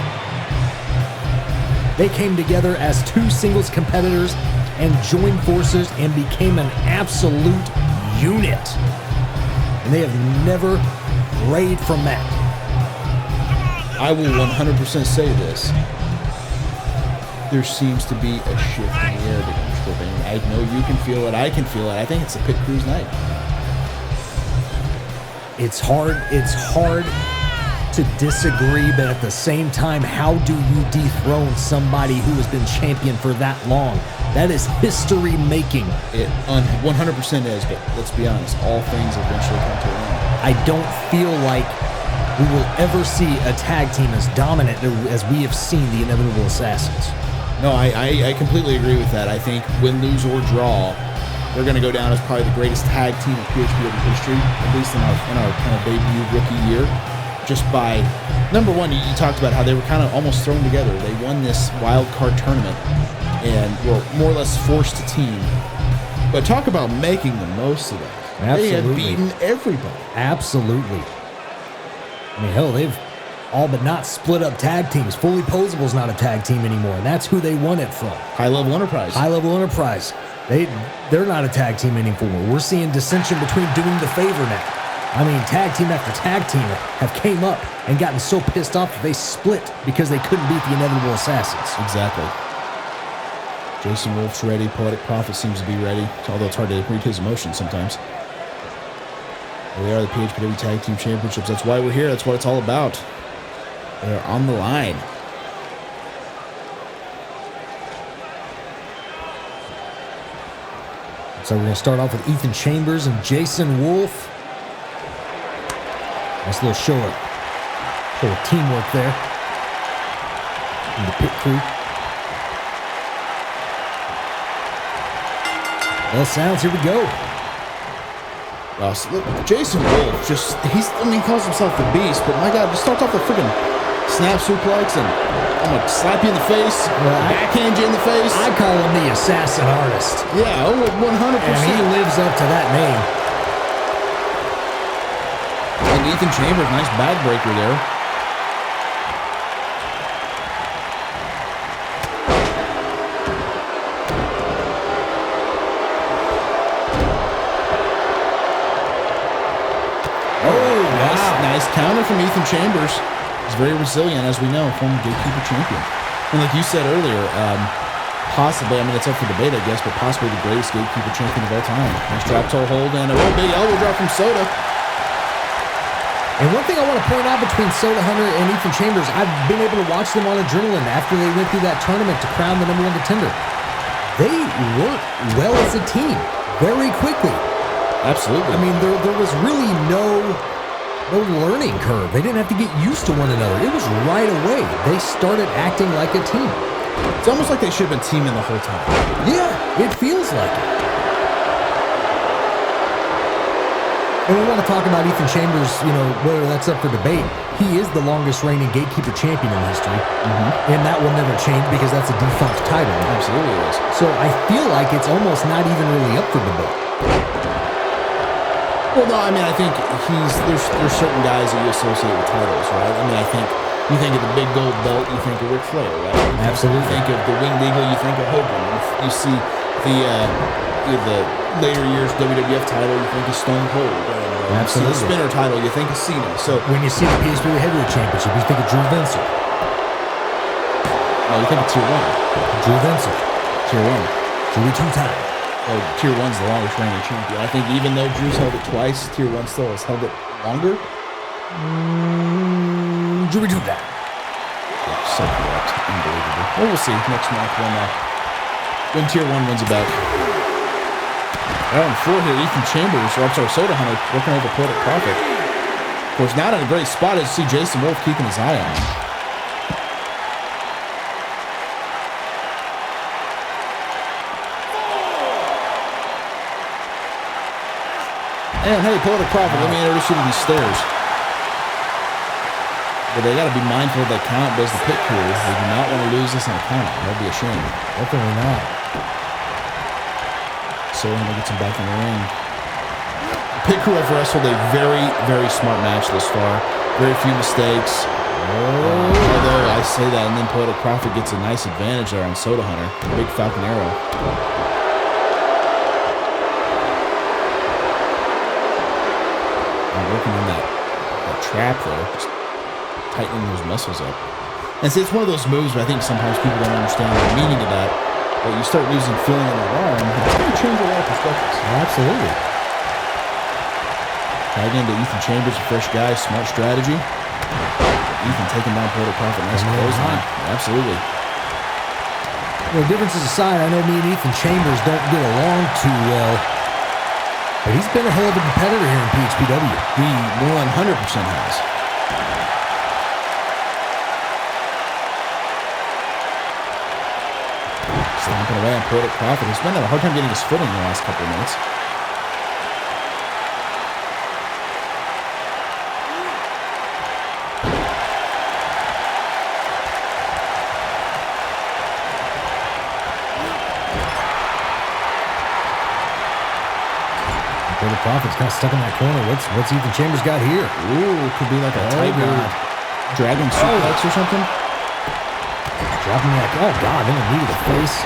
They came together as two singles competitors and joined forces and became an absolute unit. And they have never rayed from that. I will 100% say this. There seems to be a shift in the air to Bayn. I know you can feel it. I can feel it. I think it's a pit crew's night. It's hard to disagree, but at the same time, how do you dethrone somebody who has been champion for that long? That is history making. It 100% is, but let's be honest, all things eventually come to an end. I don't feel like we will ever see a tag team as dominant as we have seen the Inevitable Assassins. No, I completely agree with that. I think win, lose, or draw, they're going to go down as probably the greatest tag team in PHPW history, at least in our kind of debut rookie year. Just by, number one, you talked about how they were kind of almost thrown together. They won this wild card tournament and were more or less forced to team. But talk about making the most of that. Absolutely. They have beaten everybody. Absolutely. I mean, hell, they've all but not split up tag teams. Fully Posable's not a tag team anymore, and that's who they won it from. High Level Enterprise. High Level Enterprise. They're not a tag team anymore. We're seeing dissension between Doing the Favor now. I mean, tag team after tag team have came up and gotten so pissed off that they split because they couldn't beat the Inevitable Assassins. Exactly. Jason Wolf's ready. Poetic Prophet seems to be ready, although it's hard to read his emotions sometimes. They are the PHPW Tag Team Championships. That's why we're here. That's what it's all about. They're on the line. So we're going to start off with Ethan Chambers and Jason Wolf. Nice little show of teamwork there in the pit crew. Well, sounds, here we go. So look, Jason Wolf, he calls himself the Beast, but my God, just starts off the freaking snap suplex and I'm going to slap you in the face, backhand you in the face. I call him the Assassin Artist. Yeah, 100%. And he lives up to that name. And Ethan Chambers, nice backbreaker there. Nice counter from Ethan Chambers. He's very resilient, as we know, former Gatekeeper champion. And like you said earlier, possibly, I mean, it's up for debate, I guess, but possibly the greatest Gatekeeper champion of all time. Nice drop toe hold and a big elbow drop from Soda. And one thing I want to point out between Soda Hunter and Ethan Chambers, I've been able to watch them on Adrenaline after they went through that tournament to crown the #1 contender. They worked well as a team very quickly. Absolutely. I mean, there was really no learning curve. They didn't have to get used to one another. It was right away. They started acting like a team. It's almost like they should have been teaming the whole time. Yeah, it feels like it. And we want to talk about Ethan Chambers, whether that's up for debate. He is the longest reigning Gatekeeper champion in history. And that will never change because that's a defunct title. Absolutely it is. So I feel like it's almost not even really up for debate. Well, no, I mean, I think there's certain guys that you associate with titles, right? I mean, I think you think of the big gold belt, you think of Ric Flair, right? Absolutely. You think of the Winged Eagle, you think of Hogan. You see the later years WWF title, you think of Stone Cold. Absolutely. You see the spinner title, you think of Cena. So when you see the PHPW Heavyweight Championship, you think of Drew Vencill. Oh, you think of Tier 1. Drew Vencill. Tier 1. Drew 2-time. Oh, Tier 1's the longest reigning champion. I think even though Drew's held it twice, Tier 1 still has held it longer. Drew 2-time. Yeah, so correct. Unbelievable. Well, we'll see next month when Tier 1 wins it back. Out on the floor here, Ethan Chambers, Soda Hunter, working over Poetic Prophet. Of course, not in a great spot as you see Jason Wolf keeping his eye on him. And hey, Poetic Prophet, let me introduce you to these stairs. But they got to be mindful of that count as the pit crew. They do not want to lose this on a count. That'd be a shame. Definitely not. So I'm gonna get him back in the ring. The pit crew have wrestled a very, very smart match this far. Very few mistakes. Although I say that, and then Poetic Prophet gets a nice advantage there on Soda Hunter. Big Falcon Arrow. Working on that trap there, just tightening those muscles up. And see, it's one of those moves where I think sometimes people don't understand the meaning of that. But you start losing feeling in that arm, it's going to change a lot of perspectives. Absolutely. Tag into Ethan Chambers, a fresh guy, smart strategy. Ethan taking down Poetic Prophet, nice clothesline. Absolutely. Well, differences aside, I know me and Ethan Chambers don't get along too well. But he's been a hell of a competitor here in PHPW. He 100% has. Stomping away on Poetic Prophet. He's been having a hard time getting his footing in the last couple of minutes. Poetic Prophet's kind of stuck in that corner. What's Ethan Chambers got here? Ooh, could be like a tiger. dragon suplex or something. Dropping that. Oh, God. Then a knee to the face.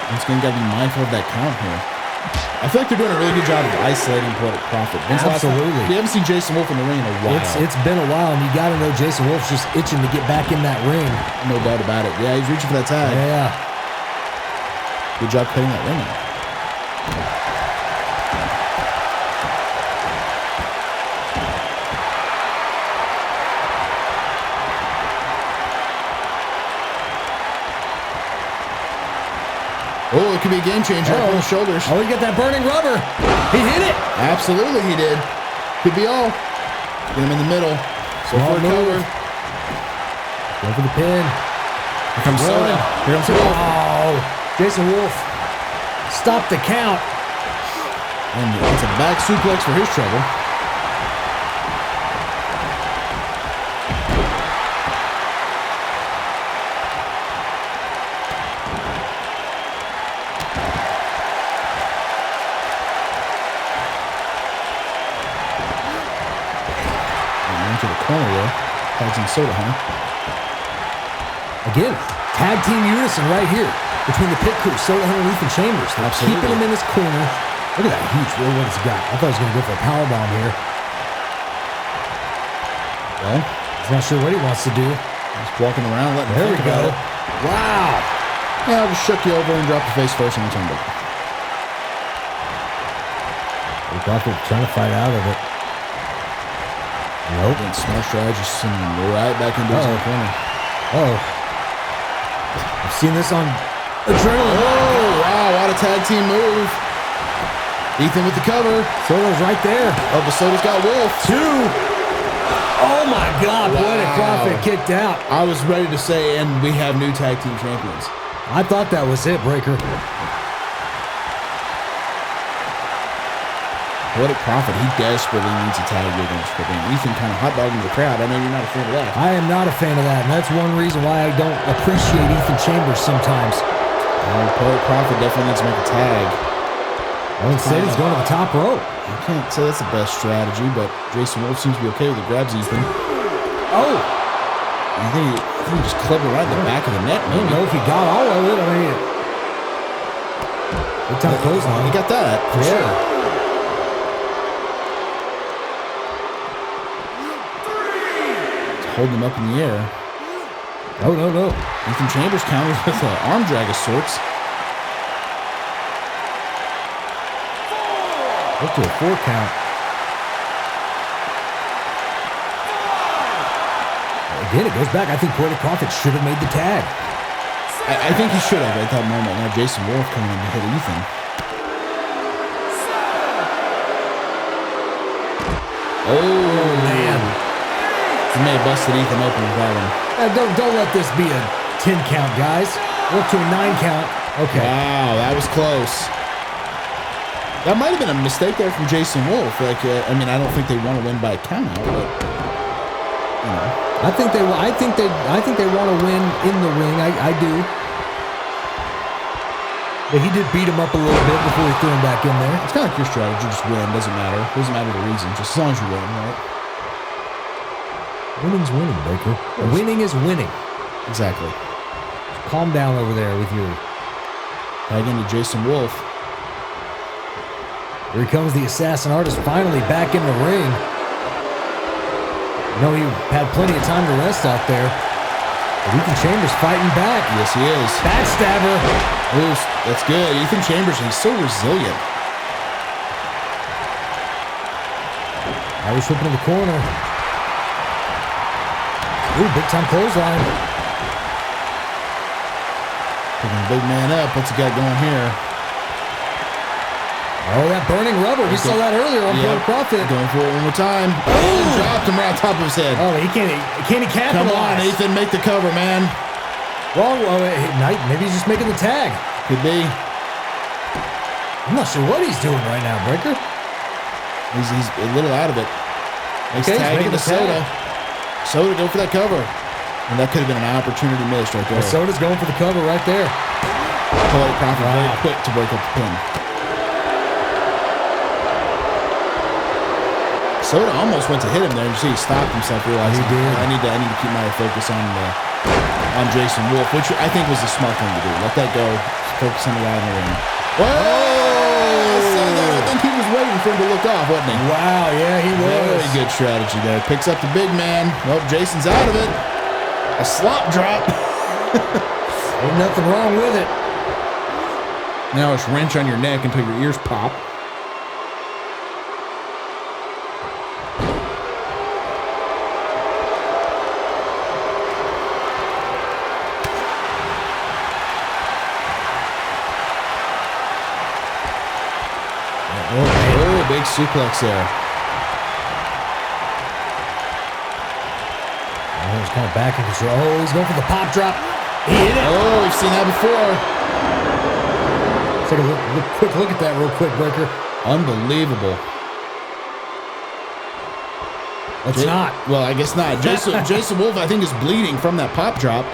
Once again, got to be mindful of that count here. I feel like they're doing a really good job of isolating Poetic Prophet. Absolutely. We haven't seen Jason Wolf in the ring in a while. It's been a while, and you got to know Jason Wolf's just itching to get back in that ring. No doubt about it. Yeah, he's reaching for that tag. Yeah. Good job cutting that ring out. Oh, it could be a game changer on the shoulders. Oh, he got that burning rubber. He hit it. Absolutely, he did. Could be all. Get him in the middle. So far cover. Go for the pin. Here comes Soda. Here comes Wolf. Oh, Jason Wolf. Stop the count. And it's a back suplex for his trouble. To the corner there. Tags in Soda, huh? Again, tag team unison right here between the pit crew, Soda Hunter, Ethan Chambers. They're keeping him in his corner. Look at that huge roll what he's got. I thought he was going to go for a powerbomb here. Well, he's not sure what he wants to do. Just walking around, letting there we go. Wow. Yeah, I'll just shook you over and drop the face first and return back. Prophet trying to fight out of it. Nope. And smart strategy, sending him right back into his own corner. Oh. I've seen this on Adrenaline. Oh, wow. What a tag team move. Ethan with the cover. Soda's right there. Oh, but Soda's got Wolf. 2. Oh, my God. Wow. Poetic Prophet kicked out. I was ready to say, and we have new tag team champions. I thought that was it, Breaker. Poetic Prophet, he desperately needs a tag against Prix. Ethan kind of hot dogging the crowd. I know you're not a fan of that. I am not a fan of that, and that's one reason why I don't appreciate Ethan Chambers sometimes. Poetic Prophet definitely needs to make a tag. Instead, he's going to the top rope. I can't say that's the best strategy, but Jason Wolf seems to be okay with it. Grabs Ethan. Oh! I think he just clubbed it right in the back of the neck. I don't know if he got all of it. I mean, good time clothesline. He got that, for sure. Holding him up in the air. Oh, no. Ethan Chambers counters with an arm drag of sorts. Up to a 4 count. Again, it goes back. I think Poetic Prophet should have made the tag. I think he should have at that moment. Now Jason Wolf coming in to hit Ethan. Oh, man. He may have busted Ethan open with that one. Don't let this be a 10 count, guys. We're up to a 9 count. Okay. Wow, that was close. That might have been a mistake there from Jason Wolf. Like, I mean, I don't think they want to win by a count out, but you know. I think they want to win in the ring. I do. But he did beat him up a little bit before he threw him back in there. It's kind of like your strategy. Just win. Doesn't matter. Doesn't matter the reason. Just as long as you win, right? Winning's winning, Baker. Winning is winning. Exactly. Calm down over there with your... Tag into Jason Wolf. Here he comes, the Assassin Artist, finally back in the ring. You know, he had plenty of time to rest out there. But Ethan Chambers fighting back. Yes, he is. Backstabber. Ooh, that's good. Ethan Chambers, he's so resilient. Irish whip in the corner. Ooh, big time clothesline. Picking the big man up. What's he got going here? Oh, that burning rubber. We saw that earlier on Poetic Prophet. Going for it one more time. Oh, dropped him right on top of his head. Oh, he can't capitalize. Come on, Ethan, make the cover, man. Wrong. Oh, maybe he's just making the tag. Could be. I'm not sure what he's doing right now, Breaker. He's a little out of it. Makes tag into Soda. Soda, go for that cover. And that could have been an opportunity missed right there. Soda's going for the cover right there. Poetic Prophet very quick to break up the pin. Soda almost went to hit him there. You see he stopped himself, realizing he did. I need to keep my focus on Jason Wolf, which I think was the smart thing to do. Let that go. Focus on the guy in the ring. Whoa! I think he was waiting for him to look off, wasn't he? Wow, yeah, he was. Very good strategy there. Picks up the big man. Well, Jason's out of it. A slop drop. Ain't nothing wrong with it. Now it's wrench on your neck until your ears pop. Oh, big suplex there. Oh, he's kind of back in control. Oh, he's going for the pop drop. He hit it. Oh, we've seen that before. Take a quick look at that real quick, Breaker. Unbelievable. It's not. Well, I guess not. Jason Wolf, I think, is bleeding from that pop drop.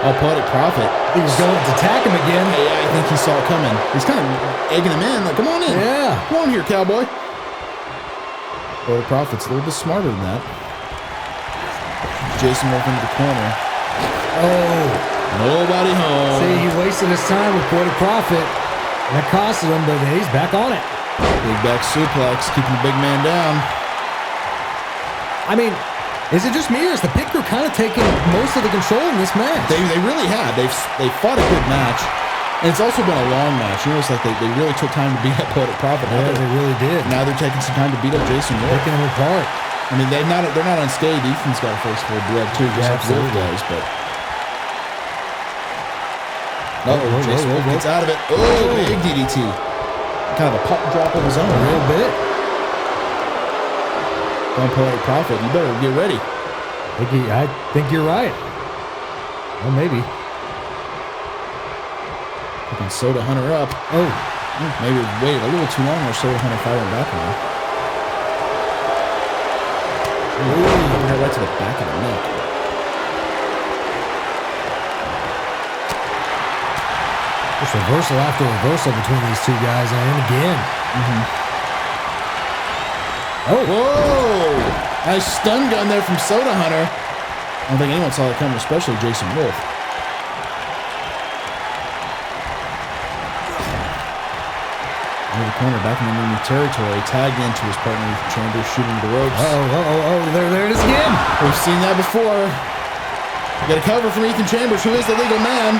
Oh, Poetic Prophet. He was going to attack him again. Yeah, I think he saw it coming. He's kind of egging him in. Like, come on in. Yeah. Come on here, cowboy. Poetic Prophet's a little bit smarter than that. Jason Wolf into the corner. Oh. Nobody home. See, he wasted his time with Poetic Prophet. And that costed him, but he's back on it. Big back suplex, keeping the big man down. I mean, is it just me, or is the Pit Crew kind of taking most of the control in this match? They really have. They fought a good match. And it's also been a long match. You know, it's like they really took time to beat up Poetic Prophet. Yeah, they really did. Now they're taking some time to beat up Jason Wolf. Picking him apart. I mean, they're not unscathed. Ethan's got a face full of blood too, just like Wolf does. But Jason Wolf gets out of it. Oh, big DDT. Kind of a pop drop of his own. A little bit. On Poetic Prophet, you better get ready. I think you're right. Well, maybe. Picking Soda Hunter up. Oh. Maybe wait a little too long or Soda Hunter firing back on him. Ooh, right to the back of the neck. Just reversal after reversal between these two guys, and again. Oh, whoa! Nice stun gun there from Soda Hunter. I don't think anyone saw that coming, especially Jason Wolf. Into the corner, back in enemy territory, tagged into his partner Ethan Chambers, shooting the ropes. There it is again. We've seen that before. We got a cover from Ethan Chambers, who is the legal man.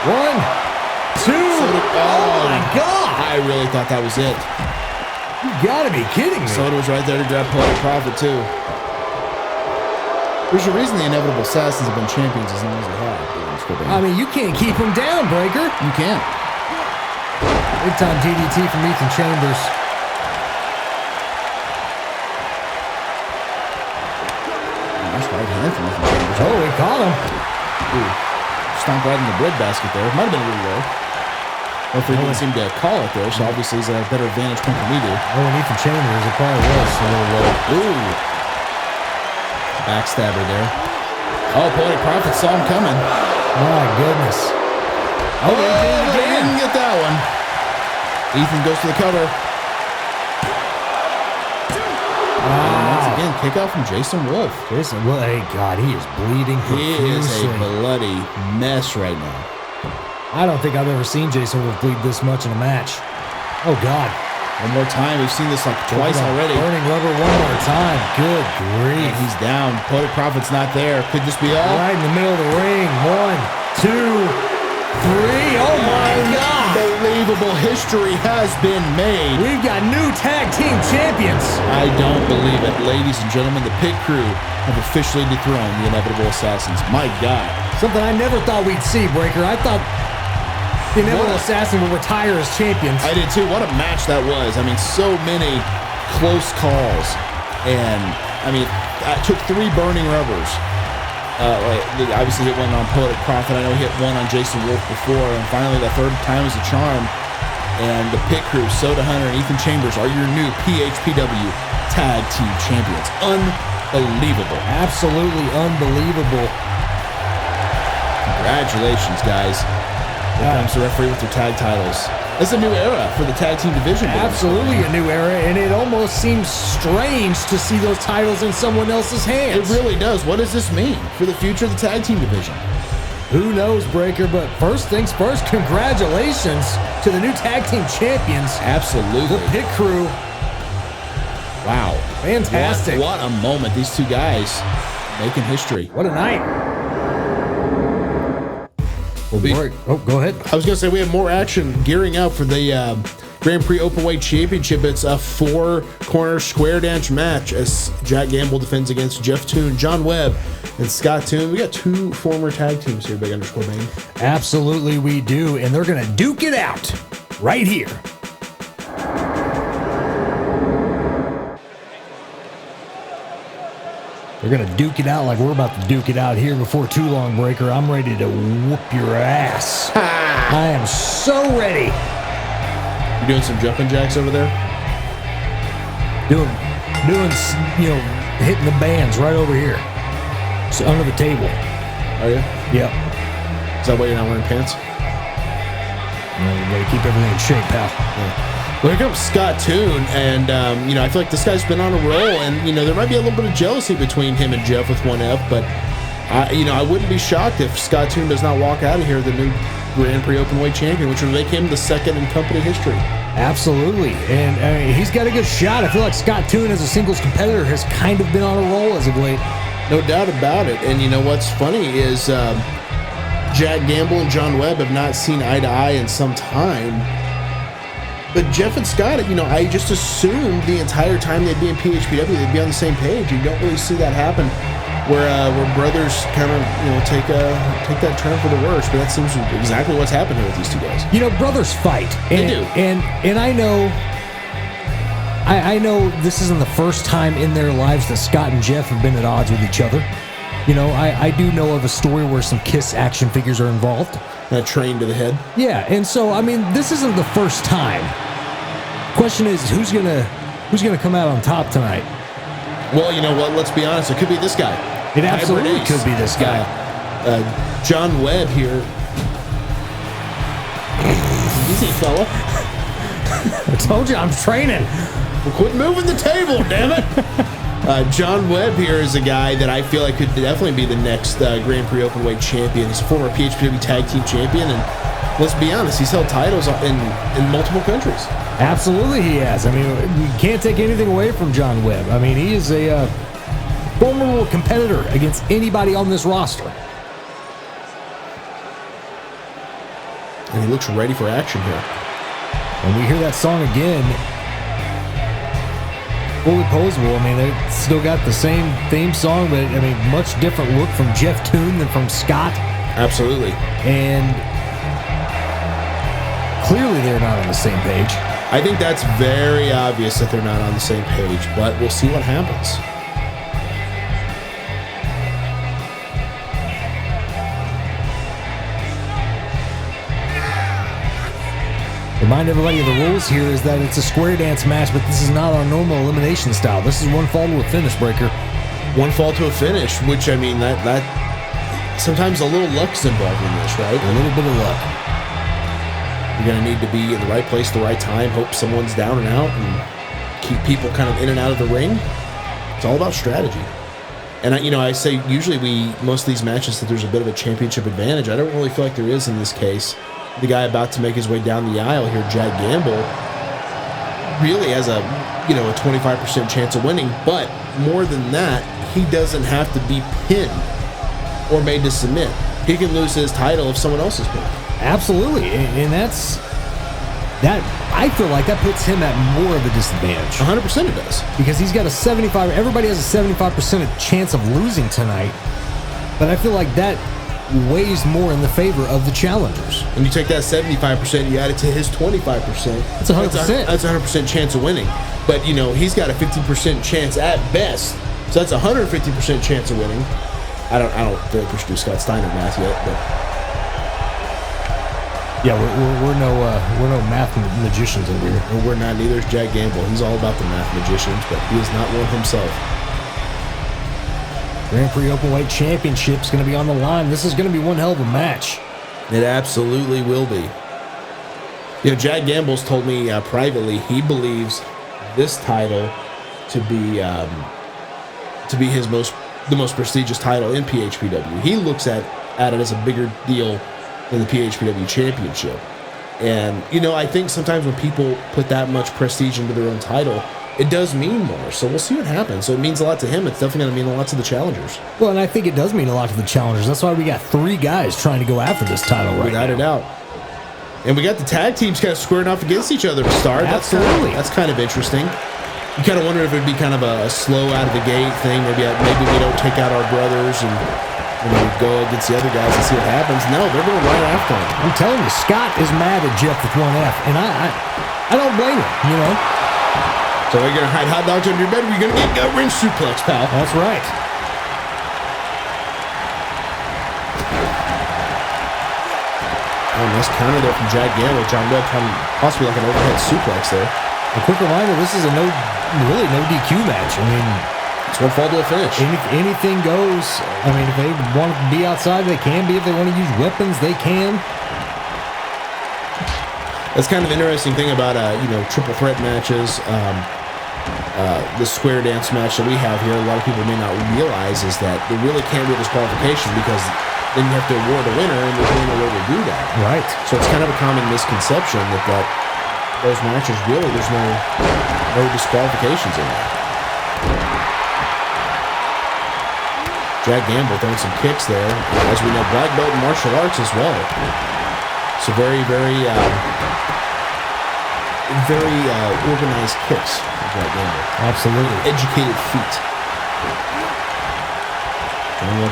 1, 2. Oh my God! I really thought that was it. You gotta be kidding me. Soda was right there to grab Poetic Prophet too. There's a reason the Inevitable Assassins have been champions as long as they have. I mean, you can't keep them down, Breaker. You can't. Big time DDT from Ethan Chambers. Nice right hand from Ethan Chambers. Oh, he caught him. Ooh. Stomp right in the bread basket there. Might have been a little low. Hopefully he didn't seem to call it there, so obviously he's at a better vantage point than we do. Oh, and Ethan Chambers, it probably was a little low. Ooh. Backstabber there. Oh, Poetic Prophet saw him coming. My goodness. Oh, they didn't get that one. Ethan goes to the cover. Once again, kick out from Jason Wolf. Well, hey, God, he is bleeding profusely. He is a bloody mess right now. I don't think I've ever seen Jason Wolf bleed this much in a match. Oh, God. One more time. We've seen this like twice already. Burning rubber one more time. Good grief. And he's down. Poetic Prophet's not there. Could this be all? Right in the middle of the ring. 1, 2, 3. Oh, my God. Unbelievable history has been made. We've got new tag team champions. I don't believe it. Ladies and gentlemen, the Pit Crew have officially dethroned the Inevitable Assassins. My God. Something I never thought we'd see, Breaker. I thought the Inevitable Assassin will retire as champions. I did too. What a match that was. I mean, so many close calls. And, I mean, I took 3 burning rubbers. Obviously hit one on Poetic Prophet. I know he hit one on Jason Wolf before. And finally, the third time was a charm. And the Pit Crew, Soda Hunter and Ethan Chambers are your new PHPW Tag Team Champions. Unbelievable. Absolutely unbelievable. Congratulations, guys. Here comes the referee with their tag titles. It's a new era for the tag team division. Absolutely a new era, and it almost seems strange to see those titles in someone else's hands. It really does. What does this mean for the future of the tag team division? Who knows, Breaker, but first things first, congratulations to the new tag team champions. Absolutely. The Pit Crew. Wow. Fantastic. What a moment. These two guys making history. What a night. Well, go ahead. I was going to say we have more action gearing up for the Grand Prix Openweight Championship. It's a 4-corner square dance match as Jack Gamble defends against Jeff Toon, John Webb, and Scott Toon. We got 2 former tag teams here, Big Underscore Bayn. Absolutely we do, and they're going to duke it out right here. They're going to duke it out like we're about to duke it out here before too long, Breaker. I'm ready to whoop your ass. I am so ready. You doing some jumping jacks over there? Doing, hitting the bands right over here. So under the table. Are you? Yep. Is that why you're not wearing pants? You gotta keep everything in shape, pal. Yeah. Well, here comes Scott Toon, and, I feel like this guy's been on a roll, and, there might be a little bit of jealousy between him and Jeff with 1F, but, I wouldn't be shocked if Scott Toon does not walk out of here the new Grand Prix Openweight champion, which would make him the second in company history. Absolutely, and he's got a good shot. I feel like Scott Toon as a singles competitor has kind of been on a roll as of late. No doubt about it, and what's funny is Jack Gamble and John Webb have not seen eye to eye in some time. But Jeff and Scott, I just assumed the entire time they'd be in PHPW, they'd be on the same page. You don't really see that happen where brothers kind of, take that turn for the worse. But that seems exactly what's happened here with these two guys. Brothers fight. They do. And I know this isn't the first time in their lives that Scott and Jeff have been at odds with each other. I do know of a story where some Kiss action figures are involved. That train to the head. Yeah, and so this isn't the first time. Question is, who's gonna come out on top tonight? Well, you know what? Let's be honest. It could be this guy. It absolutely could be this guy. John Webb here. Easy, fella. I told you I'm training. Well, quit moving the table, damn it. John Webb here is a guy that I feel like could definitely be the next Grand Prix Openweight champion. He's a former PHPW Tag Team champion, and let's be honest, he's held titles in multiple countries. Absolutely he has. We can't take anything away from John Webb. He is a formidable competitor against anybody on this roster. And he looks ready for action here. When we hear that song again, fully posable. They still got the same theme song, but much different look from Jeff Toon than from Scott. Absolutely. And clearly they're not on the same page. I think that's very obvious that they're not on the same page, but we'll see what happens. Remind everybody of the rules here is that it's a square dance match, but this is not our normal elimination style. This is one fall to a finish, Breaker. One fall to a finish, which that sometimes a little luck's involved in this, right? A little bit of luck. You're going to need to be in the right place at the right time, hope someone's down and out, and keep people kind of in and out of the ring. It's all about strategy. And I say usually most of these matches that there's a bit of a championship advantage. I don't really feel like there is in this case. The guy about to make his way down the aisle here, Jack Gamble, really has a 25% chance of winning. But more than that, he doesn't have to be pinned or made to submit. He can lose his title if someone else is pinned. Absolutely, and I feel like that puts him at more of a disadvantage. 100% it does. Because he's got everybody has a 75% chance of losing tonight. But I feel like that weighs more in the favor of the challengers. And you take that 75%, you add it to his 25%. That's 100%. That's 100% chance of winning. But, he's got a 50% chance at best. So that's a 150% chance of winning. I don't feel like we should do Scott Steiner math yet, but... Yeah, we're no math magicians over here. Well, we're not. Neither is Jack Gamble. He's all about the math magicians, but he is not one himself. Grand Prix Openweight Championship is going to be on the line. This is going to be one hell of a match. It absolutely will be. You know, Jack Gamble's told me privately he believes this title to be the most prestigious title in PHPW. He looks at it as a bigger deal than the PHPW Championship. And, you know, I think sometimes when people put that much prestige into their own title, it does mean more. So we'll see what happens. So it means a lot to him. It's definitely going to mean a lot to the challengers. Well, and I think it does mean a lot to the challengers. That's why we got 3 guys trying to go after this title right now. Without a doubt. And we got the tag teams kind of squaring off against each other to start. Absolutely. That's kind of interesting. You kind of wonder if it would be kind of a slow out of the gate thing. Maybe we don't take out our brothers and go against the other guys and see what happens. No, they're going right after him. I'm telling you, Scott is mad at Jeff with 1F, and I don't blame him, you know. So you're going to hide hot dogs under your bed, or you're going to get gut wrench suplex, pal. That's right. Oh, nice counter there from Jack Gamble. John Webb possibly like an overhead suplex there. A quick reminder, this is really no DQ match. I mean, it's one fall to a finish. Anything goes. I mean, if they want to be outside, they can be. If they want to use weapons, they can. That's kind of an interesting thing about triple threat matches. The square dance match that we have here, a lot of people may not realize is that there really can't be a disqualification because then you have to award a winner, and there's no way to do that. Right. So it's kind of a common misconception that those matches really there's no disqualifications in there. Jack Gamble throwing some kicks there, as we know, black belt in martial arts as well. So very, very organized kicks from Jack Gamble. Absolutely. Educated feet.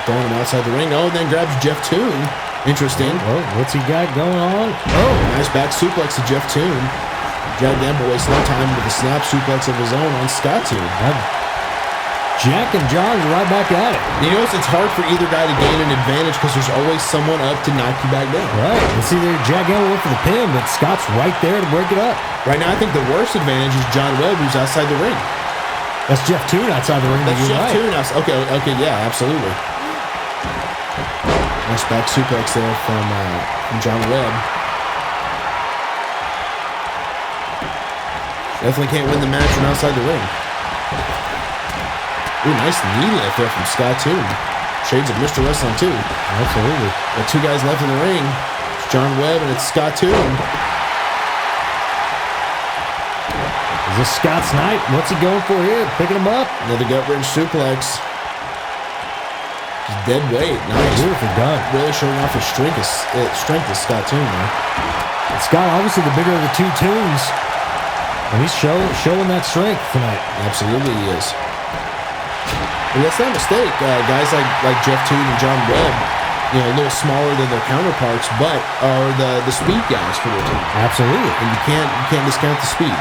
Throwing him outside the ring. Oh, and then grabs Jeff Toon. Interesting. Oh, what's he got going on? Oh, nice back suplex to Jeff Toon. Jack Gamble wastes no time with a snap suplex of his own on Scott Toon. Jack and John's right back at it. You notice it's hard for either guy to gain an advantage because there's always someone up to knock you back down. Right. It's either Jack Gamble went for the pin, but Scott's right there to break it up. Right now, I think the worst advantage is John Webb, who's outside the ring. That's Jeff Toon outside the ring. That's Jeff Toon outside. Okay, yeah, absolutely. Nice back suplex there from John Webb. Definitely can't win the match from outside the ring. Ooh, nice knee lift there from Scott Toon. Shades of Mr. Wrestling too. Absolutely. Got 2 guys left in the ring. It's John Webb and it's Scott Toon. Is this Scott's night? What's he going for here? Picking him up. Another gut wrench suplex. Just dead weight. Nice. Beautiful done. Really showing off his strength as Scott Toon there. And Scott, obviously the bigger of the 2 Toons. And he's showing that strength tonight. Absolutely he is. And that's not a mistake. Guys like Jeff Toon and John Webb, a little smaller than their counterparts, but are the speed guys for their team. Absolutely. And you can't discount the speed.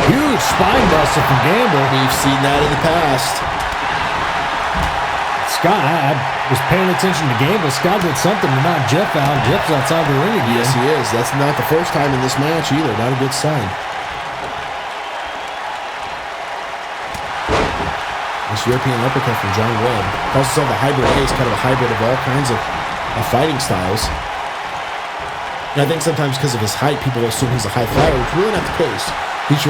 Huge spine buster from Gamble. We've seen that in the past. Scott, I was paying attention to Gamble. Scott did something to knock Jeff out. Jeff's outside the ring again. Yes, he is. That's not the first time in this match either. Not a good sign. This European uppercut from John Webb. Calls himself a hybrid ace, kind of a hybrid of all kinds of fighting styles. And I think sometimes because of his height, people assume he's a high flyer, which is really not the case. He's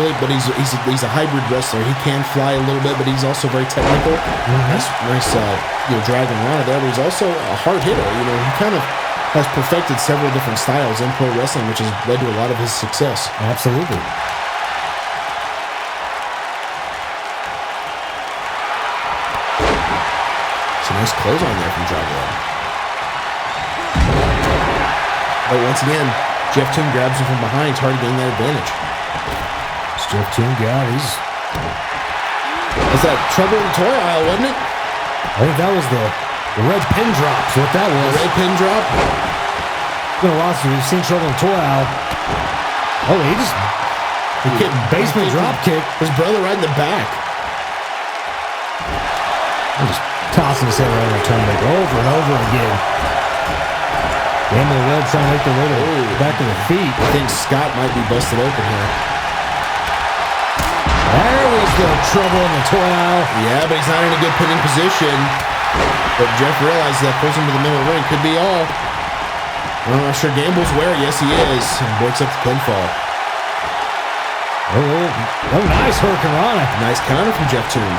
a hybrid wrestler. He can fly a little bit, but he's also very technical. Nice dragging around there. But he's also a hard hitter. He kind of has perfected several different styles in pro wrestling, which has led to a lot of his success. Absolutely. It's a nice clothesline there from John Webb. But once again, Jeff Toon grabs him from behind. It's hard to gain that advantage. Jeff Toon, God, That's that trouble in the toy aisle, wasn't it? I think that was the red pin drop. Is what that was. The red pin drop? It's been a while since we've seen trouble in the toy aisle. Oh, he kicked basement drop kick. His brother right in the back. I'm just tossing his head around the turnbuckle over and over again. Gamble and Webb trying to make their way back to their feet. I think Scott might be busted open here. There was still trouble in the toy aisle. Yeah, but he's not in a good pinning position. But Jeff realizes that pulls him to the middle of the ring. Could be all. I'm not sure Gamble's where. Yes, he is. And breaks up the pinfall. Oh, nice hurricanrana. Nice counter from Jeff Toon.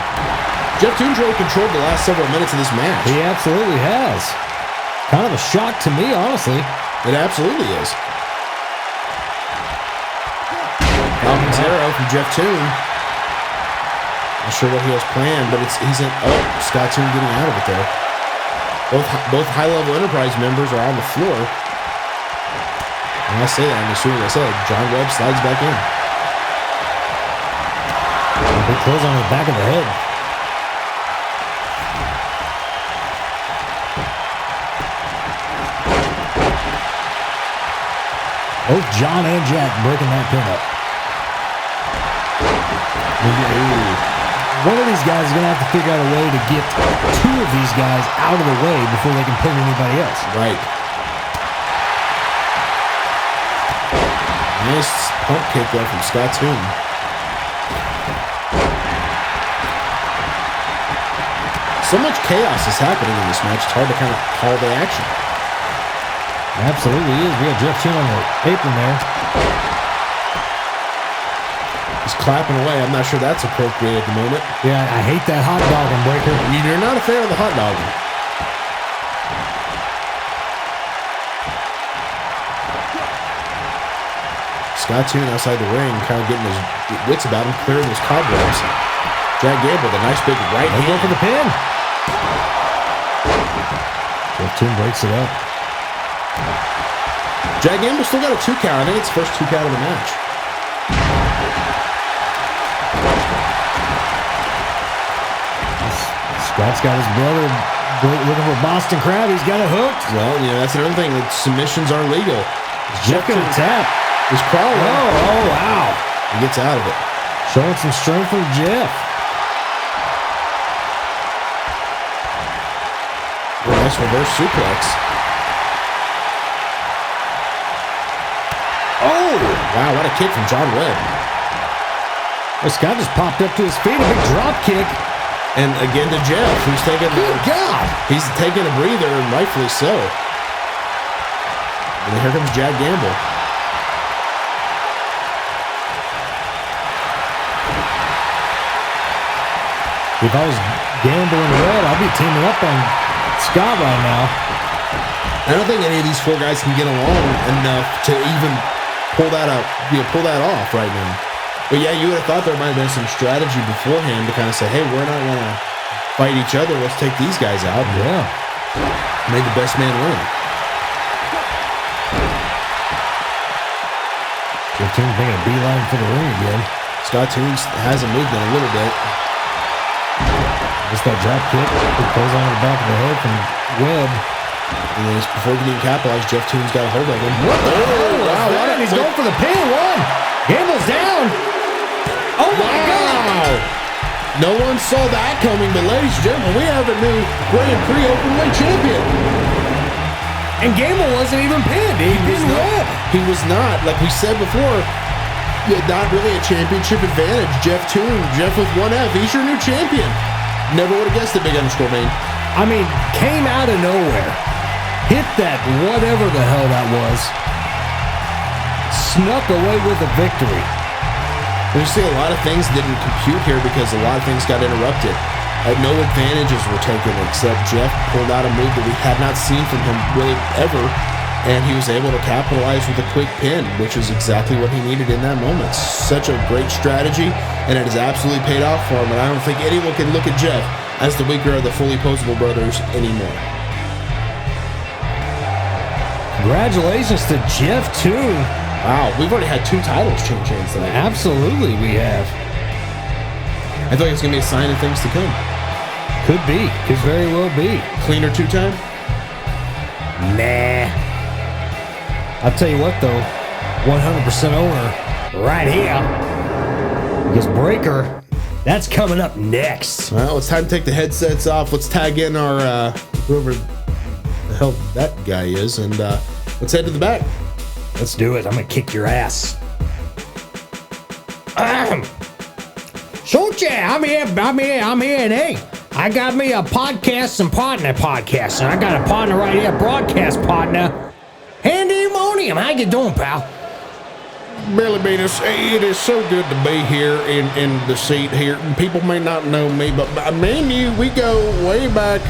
Jeff Toon's really controlled the last several minutes of this match. He absolutely has. Kind of a shock to me, honestly. It absolutely is. Falcon Zero from Jeff Toon. Not sure what he has planned, but he's in. Oh, Scott Toon getting out of it there. Both high-level Enterprise members are on the floor. And I say that, and as soon as I said, John Webb slides back in. Big close on the back of the head. Both John and Jack breaking that pin up. One of these guys is going to have to figure out a way to get two of these guys out of the way before they can pin anybody else. Right. Nice pump kick there from Scott Toon. So much chaos is happening in this match, it's hard to kind of call the action. It absolutely is. We got Jeff Toon on the apron there. He's clapping away. I'm not sure that's appropriate at the moment. Yeah, I hate that hot dog and breaker. You're not a fan of the hot dog. Scott Toon outside the ring, kind of getting his wits about him, clearing his cobwebs. Jack Gamble, the nice big right hand. Go for the pin. Jeff Toon breaks it up. Jack Gamble still got a 2 count. I think it's the first 2 count of the match. Scott's got his brother looking for Boston Crab. He's got it hooked. Well, that's another thing. That submissions are legal. Jeff gonna tap. He's crawling. Oh, wow. He gets out of it. Showing some strength from Jeff. Nice reverse suplex. Oh! Wow, what a kick from John Webb. Well, Scott just popped up to his feet. A big drop kick. And again to Jeff, who's taking... Good God! He's taking a breather, and rightfully so. And here comes Jack Gamble. If I was Gamble and Webb, I'd be teaming up on Scott right now. I don't think any of these 4 guys can get along enough to even pull that out, pull that off right now. But yeah, you would have thought there might have been some strategy beforehand to kind of say, hey, we're not going to fight each other. Let's take these guys out. Yeah. Made the best man win. Jeff Toon making a beeline for the ring again. Scott Toon hasn't moved in a little bit. Just that drop kick. It goes on the back of the head from Webb. And then before he can even capitalize, Jeff Toon's got a hold of him. What the hell was that? He's going for the pin. One. Gamble's down. Oh, my God. No one saw that coming, but ladies and gentlemen, we have a new Grand Prix Openweight champion. And Gamble wasn't even pinned. He was not. Like we said before, not really a championship advantage. Jeff Toon, Jeff with 1F, he's your new champion. Never would have guessed the big underscore Bayn. I mean, came out of nowhere. Hit that whatever the hell that was. Snuck away with a victory. We see a lot of things didn't compute here because a lot of things got interrupted. No advantages were taken except Jeff pulled out a move that we had not seen from him really ever, and he was able to capitalize with a quick pin, which is exactly what he needed in that moment. Such a great strategy, and it has absolutely paid off for him, and I don't think anyone can look at Jeff as the weaker of the fully posable brothers anymore. Congratulations to Jeff Toon. Wow, we've already had 2 titles change hands tonight. Absolutely, we have. I thought it was going to be a sign of things to come. Could be. Could very well be. Cleaner 2-time? Nah. I'll tell you what, though. 100% owner right here. Because Breaker, that's coming up next. Well, it's time to take the headsets off. Let's tag in our, whoever the hell that guy is, and let's head to the back. Let's do it. I'm going to kick your ass. Shoot ya! I'm here, and hey, I got me a podcast and I got a partner right here, broadcast partner, Pandemonium. How you doing, pal? Billy Venus, it is so good to be here in the seat here. People may not know me, but me and you, we go way back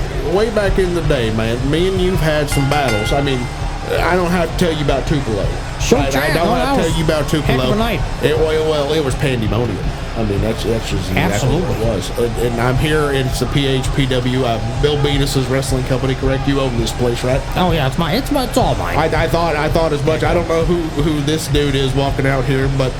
in the day, man. Me and you've had some battles. I mean, I don't have to tell you about Tupelo. Sure, right? I don't have to tell you about Tupelo. It was Pandemonium. I mean, that's just exactly what it was. And I'm here. It's the PHPW, Bill Venus's wrestling company. Correct? You own this place, right? Oh yeah, it's all mine. I thought as much. I don't know who this dude is walking out here, but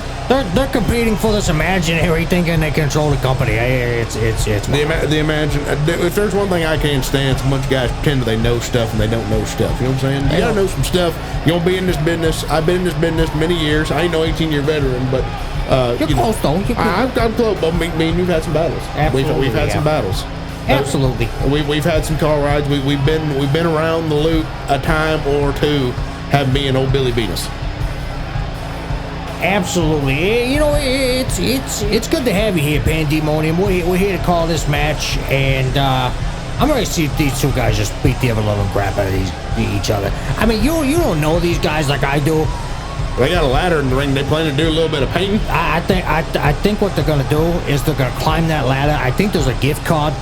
they're competing for this imaginary thinking they control the company. It's the imagine. If there's one thing I can't stand, it's a bunch of guys pretending they know stuff and they don't know stuff. You know what I'm saying? You gotta know some stuff. You gonna be in this business. I've been in this business many years. I ain't no 18-year veteran, but. You're close, though. I'm close, but me and you've had some battles. Absolutely, we've had some battles. Absolutely. We've had some car rides. We've been around the loop a time or two. Have me and old Billy Venus. Absolutely. You know, it's good to have you here, Pandemonium. We're here to call this match, and I'm ready to see if these two guys just beat the ever-loving crap out of each other. I mean, you don't know these guys like I do. They got a ladder in the ring. They plan to do a little bit of painting. I think what they're gonna do is they're gonna climb that ladder. I think there's a gift card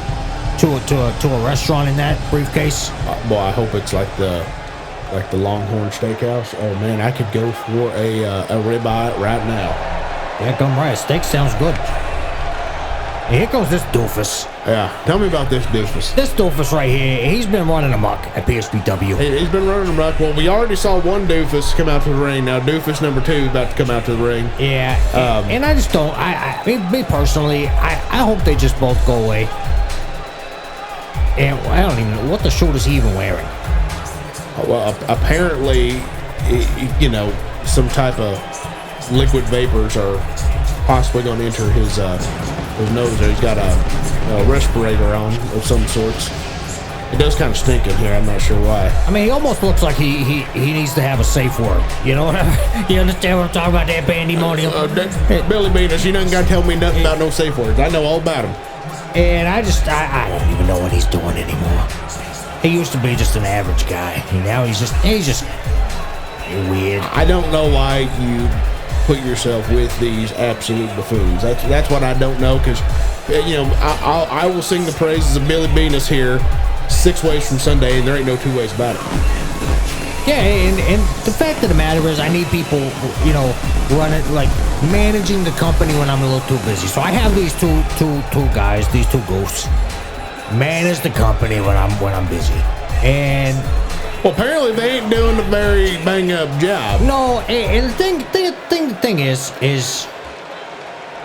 to a restaurant in that briefcase. Boy, I hope it's like the Longhorn Steakhouse. Oh man, I could go for a ribeye right now. Yeah, come right. Steak sounds good. And here comes this doofus. Yeah, tell me about this doofus. This doofus right here, he's been running amok at PHPW. He's been running amok. Well, we already saw one doofus come out to the ring. Now, doofus number 2 is about to come out to the ring. Yeah, and I just don't, me personally, I hope they just both go away. And I don't even know, what the shirt is he even wearing? Well, apparently, you know, some type of liquid vapors are possibly going to enter his nose there. He's got a respirator on of some sorts. It does kind of stink in here. I'm not sure why. I mean, he almost looks like he needs to have a safe word. You know what you understand what I'm talking about there, Pandemonium? Billy Venus, you don't got to tell me nothing about no safe words. I know all about him. And I don't even know what he's doing anymore. He used to be just an average guy. And now he's just weird. I don't know why you put yourself with these absolute buffoons. That's what I don't know, because you know I will sing the praises of Billy Venus here 6 ways from Sunday, and there ain't no 2 ways about it. Yeah, and the fact of the matter is, I need people, you know, running, like managing the company when I'm a little too busy. So I have these two guys, these two goofs, manage the company when I'm busy, and. Well, apparently they ain't doing a very bang-up job. No, and the thing is,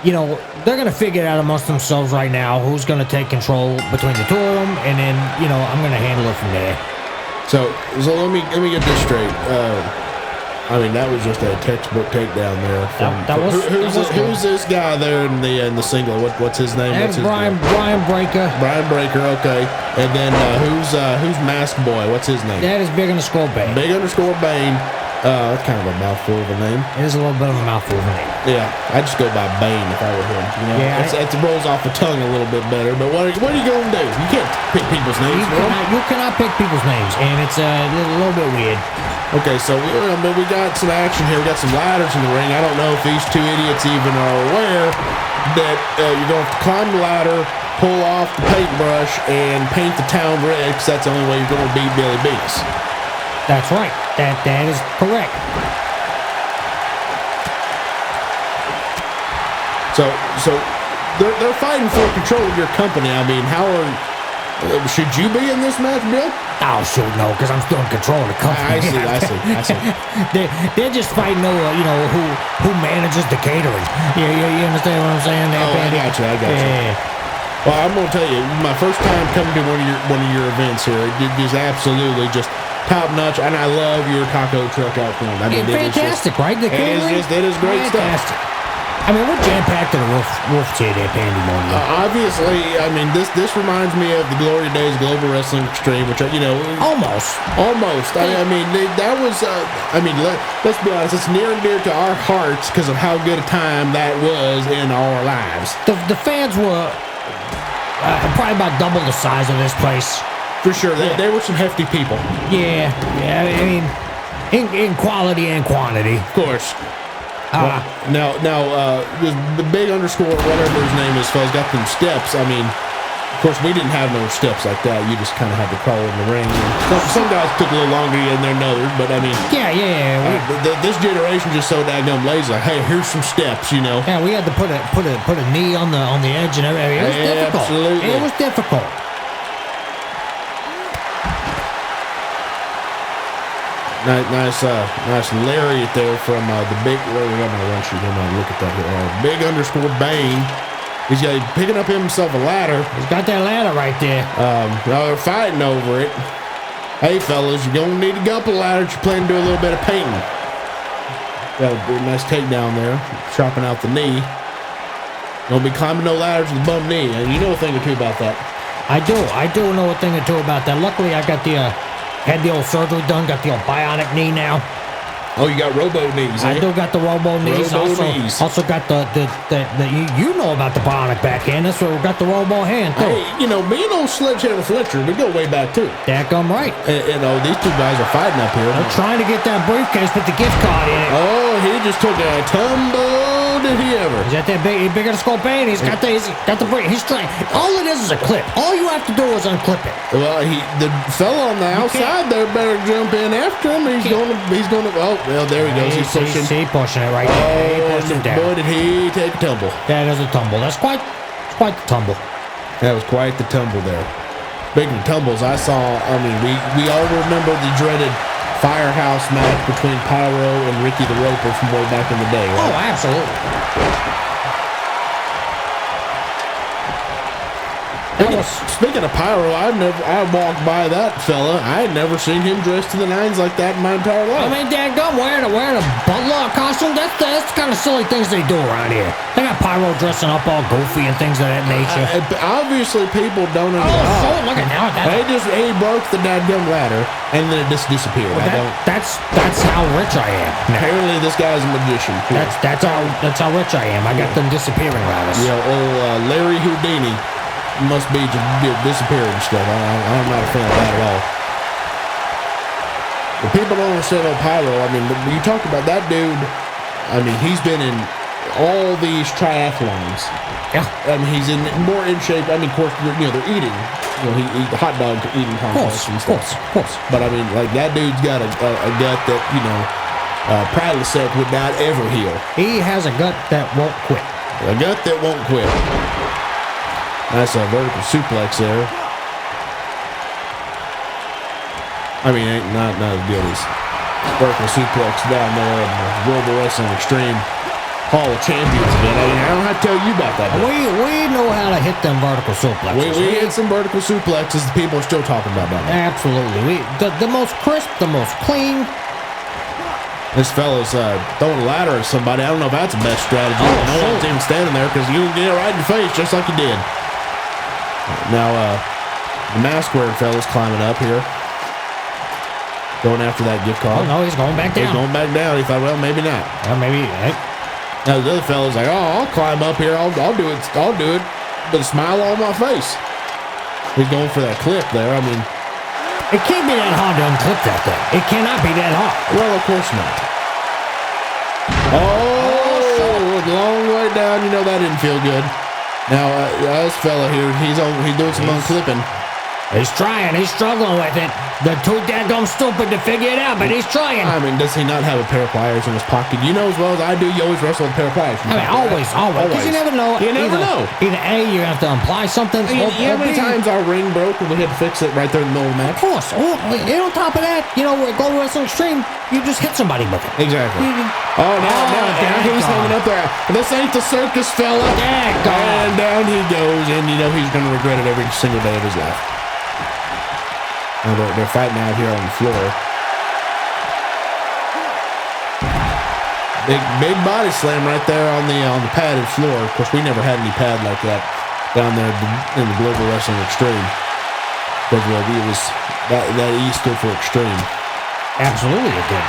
you know, they're gonna figure it out amongst themselves right now who's gonna take control between the two of them, and then, you know, I'm gonna handle it from there. So let me get this straight. I mean, that was just a textbook takedown there. Who's this guy there in the single? What's his name? That's Brian Breaker. Brian Breaker, okay. And then who's Mask Boy? What's his name? That is Big_Bayn. Big_Bayn. That's kind of a mouthful of a name. It is a little bit of a mouthful of a name. Yeah, I just go by Bayn if I were him. You know, it rolls off the tongue a little bit better. But what are you going to do? You can't pick people's names. You cannot pick people's names, and it's a little bit weird. Okay, so we got some action here. We got some ladders in the ring. I don't know if these two idiots even are aware that you're going to have to climb the ladder, pull off the paintbrush, and paint the town red, because that's the only way you're going to beat Billy Venus. That's right. That is correct. So they're fighting for control of your company. I mean, should you be in this match, Bill? Oh, sure, no, because I'm still in control of the company. I see. They're just fighting over, you know, who manages the catering. You understand what I'm saying? I got you. Yeah. Well, I'm gonna tell you, my first time coming to one of your events here, it is absolutely just top notch, and I love your taco truck out front. I mean, fantastic, right? The catering, it is great fantastic stuff. I mean, we're jam-packed to the wolf chair there, Pandemonium. Obviously, I mean, this reminds me of the glory days of Global Wrestling Extreme, which, Almost. I mean, that was, let's be honest, it's near and dear to our hearts because of how good a time that was in our lives. The fans were probably about double the size of this place. For sure, they were some hefty people. Yeah, I mean, in quality and quantity. Of course. Now, the big underscore, whatever his name is, fellas, got them steps. I mean, of course, we didn't have no steps like that. You just kind of had to crawl in the ring. Some guys took a little longer to get in there than others, but I mean, yeah. This generation just so daggum lazy. Like, hey, here's some steps, Yeah, we had to put a knee on the edge and everything. It was difficult. Absolutely. It was difficult. Nice lariat there from the big. Well, I'm gonna run you. Look at that here. Big underscore Bayn. He's picking up himself a ladder. He's got that ladder right there. Now they're fighting over it. Hey, fellas, you're gonna need to go up a ladder. You're planning to do a little bit of painting. Got a nice takedown there, chopping out the knee. Don't be climbing no ladders with a bum knee, and you know a thing or two about that. I do know a thing or two about that. Luckily, I got had the old surgery done, got the old bionic knee now. Oh, you got robo knees, I do got the robo knees. Also got the you know about the bionic backhand. That's where we got the robo hand too. Hey, me and old Sledgehammer Fletcher, we go way back too. Dadgum right. These two guys are fighting up here. They're trying to get that briefcase, put the gift card in it. Oh, he just took a tumble. Did he ever? He's got that big, he's bigger than Scorpion. He's got the brief. He's trying. All it is a clip. All you have to do is unclip it. Well, the fella on the outside there better jump in after him. He's gonna. Oh, well, there he goes. He's pushing. He's pushing it right there. He pushed him down. Boy, did he take a tumble. That is a tumble. That's quite the tumble. That was quite the tumble there. Speaking of tumbles, I saw. I mean, we all remember the dreaded firehouse match between Pyro and Ricky the Roper from way back in the day, right? Oh, absolutely. Speaking of Pyro, I walked by that fella. I had never seen him dressed to the nines like that in my entire life. I mean, dadgum, wearing a butler costume, that's the kind of silly things they do around here. They got Pyro dressing up all goofy and things of that nature. Obviously, people don't understand. Oh, so look at now. He broke the dadgum ladder, and then it just disappeared. Well, that's how rich I am. Apparently, this guy's a magician. That's how rich I am. I got them disappearing ladders. Old Larry Houdini must be just disappearing stuff. I'm not a fan of that at all. But people don't understand old Pyro. I mean, you talk about that dude. I mean, he's been in all these triathlons. Yeah. I mean, he's more in shape. I mean, of course, they're eating. He eat the hot dog eating contest and stuff. Of course. But I mean, like, that dude's got a gut that Prilosec would not ever heal. He has a gut that won't quit. A gut that won't quit. That's a vertical suplex there. I mean, ain't not as good as vertical suplex down there in the Global Wrestling Extreme Hall of Champions event. I mean, I don't have to tell you about that. We know how to hit them vertical suplexes. We hit some vertical suplexes that people are still talking about that. Absolutely. The most crisp, the most clean. This fella's throwing a ladder at somebody. I don't know if that's the best strategy. No one's even standing there because you get it right in the face just like you did. Now, the mask-wearing fella's climbing up here. Going after that gift card. Oh, no, he's going back down. He's going back down. He thought, well, maybe not. Well, maybe. Now, the other fella's like, oh, I'll climb up here. I'll do it. I'll do it with a smile on my face. He's going for that clip there. I mean, it can't be that hard to unclip that thing. It cannot be that hard. Well, of course not. Oh, long way down. You know that didn't feel good. Now, this fella here, he's doing some unclipping. He's trying. He's struggling with it. They're too daggone stupid to figure it out, but he's trying. I mean, does he not have a pair of pliers in his pocket? You know as well as I do, you always wrestle with a pair of pliers. I mean, always. Because you never know. You never know. Either A, you have to imply something, or how many times our ring broke and we had to fix it right there in the middle of the match? Of course. And on top of that, with Global Wrestling Extreme, you just hit somebody with it. Exactly. Now he's hanging up there. This ain't the circus fella. And down he goes, and he's going to regret it every single day of his life. They're fighting out here on the floor. Big body slam right there on the padded floor. Of course, we never had any pad like that down there in the Global Wrestling Extreme. Because it was that E stood for extreme. Absolutely it did.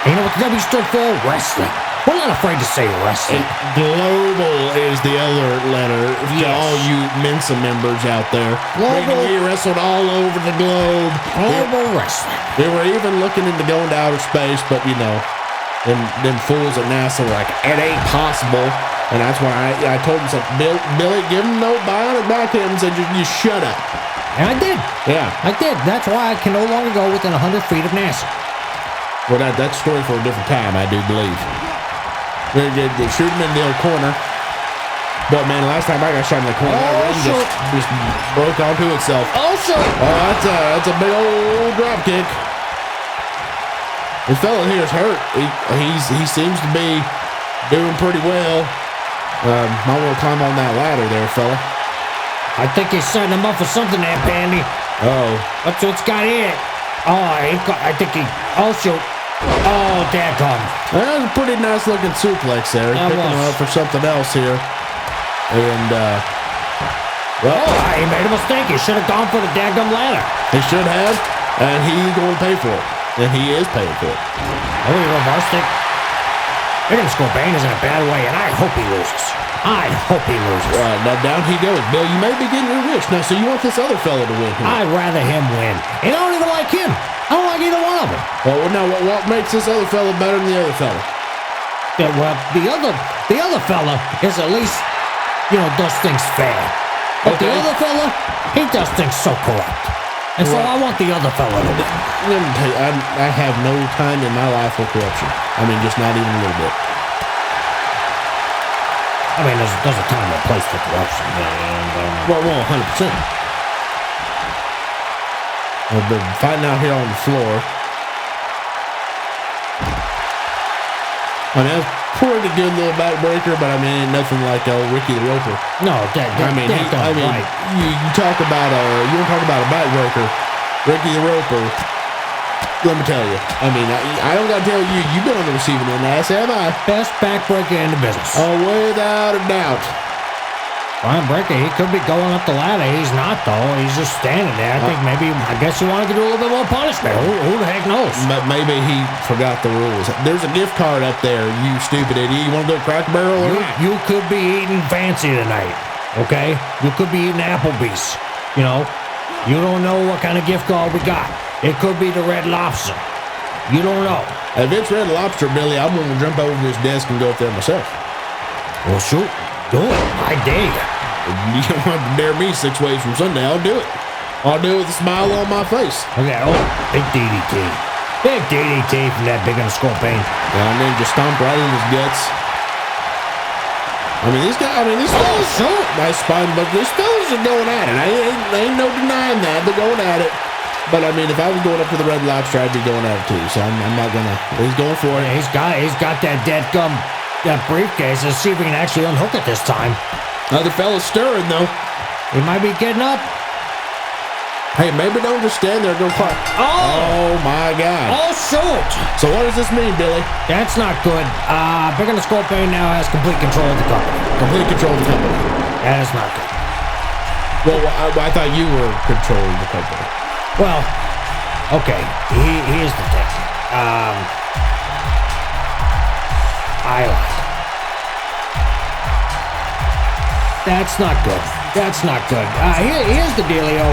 And you know what the W stood for? Wrestling. We're not afraid to say wrestling. Global is the other letter to all you Mensa members out there. Global. We wrestled all over the globe. Global wrestling. We were even looking into going to outer space, but you know, them fools at NASA were like, it ain't possible. And that's why I told him, Billy, give him no bionic back him and said, you shut up. And I did. Yeah. I did. That's why I can no longer go within 100 feet of NASA. Well, that's a story for a different time, I do believe. They shoot him in the old corner. But, man, last time I got shot in the corner, that ring just broke onto itself. Oh, sure. That's a big old drop kick. The fella here is hurt. He seems to be doing pretty well. Might want to climb on that ladder there, fella. I think he's setting him up for something there, Pandy. Oh. What's got hit? Oh, I think he... Oh, shoot. Oh, daggone. That was a pretty nice looking suplex there. Picking him up for something else here. And, he made a mistake. He should have gone for the daggum ladder. He should have, and he's going to pay for it. And he is paying for it. Oh, he reversed it. They're going to score Bayn is in a bad way, and I hope he loses. Now down he goes. Bill, you may be getting your wish. Now, so you want this other fella to win here? I'd rather him win. And I don't even like him. I don't like either one of them. Well, now, what makes this other fella better than the other fella? Yeah, well, the other fella is at least, does things fair. But the other fella, he does things so corrupt. And so I want the other fella to win. Let me tell you, I have no time in my life for corruption. I mean, just not even a little bit. I mean, there's a time and a place for corruption. Well, 100%. We've been fighting out here on the floor. I mean, that's pretty good little backbreaker, but I mean, ain't nothing like Ricky the Roper. No, right. You talk about you want to talk about a backbreaker, Ricky the Roper. Let me tell you. I mean, I don't got to tell you, you've been on the receiving end, ass, have I? Best backbreaker in the business. Oh, without a doubt. Brian Breaker, he could be going up the ladder. He's not, though. He's just standing there. I guess he wanted to do a little bit more punishment. Who the heck knows? But maybe he forgot the rules. There's a gift card up there, you stupid idiot. You want to go to Cracker Barrel? You could be eating fancy tonight, okay? You could be eating Applebee's, You don't know what kind of gift card we got. It could be the Red Lobster. You don't know. If it's Red Lobster, Billy, I'm going to jump over this desk and go up there myself. Well, shoot. Do it. I dare you. You don't have to dare me 6 ways from Sunday. I'll do it. I'll do it with a smile on my face. Okay, big DDT. Big DDT from that big underscore Bayn. Yeah, and then just stomp right in his guts. These fellas, shoot. Nice spine, but these fellas are going at it. Ain't no denying that. They're going at it. But if I was going up to the Red Lobster, I'd be going at it too. So I'm not gonna. He's going for it. Yeah, he's got that dead gum, that briefcase. Let's see if we can actually unhook it this time. Other fella's stirring though. He might be getting up. Hey, maybe don't just stand there and go cry. Oh my God. Oh shoot. So what does this mean, Billy? That's not good. Big underscore Bayn now has complete control of the company. Complete control of the company. That is not good. Well, I thought you were controlling the company. Well, okay. Here's the thing. I lied. That's not good. That's not good. Here's the dealio.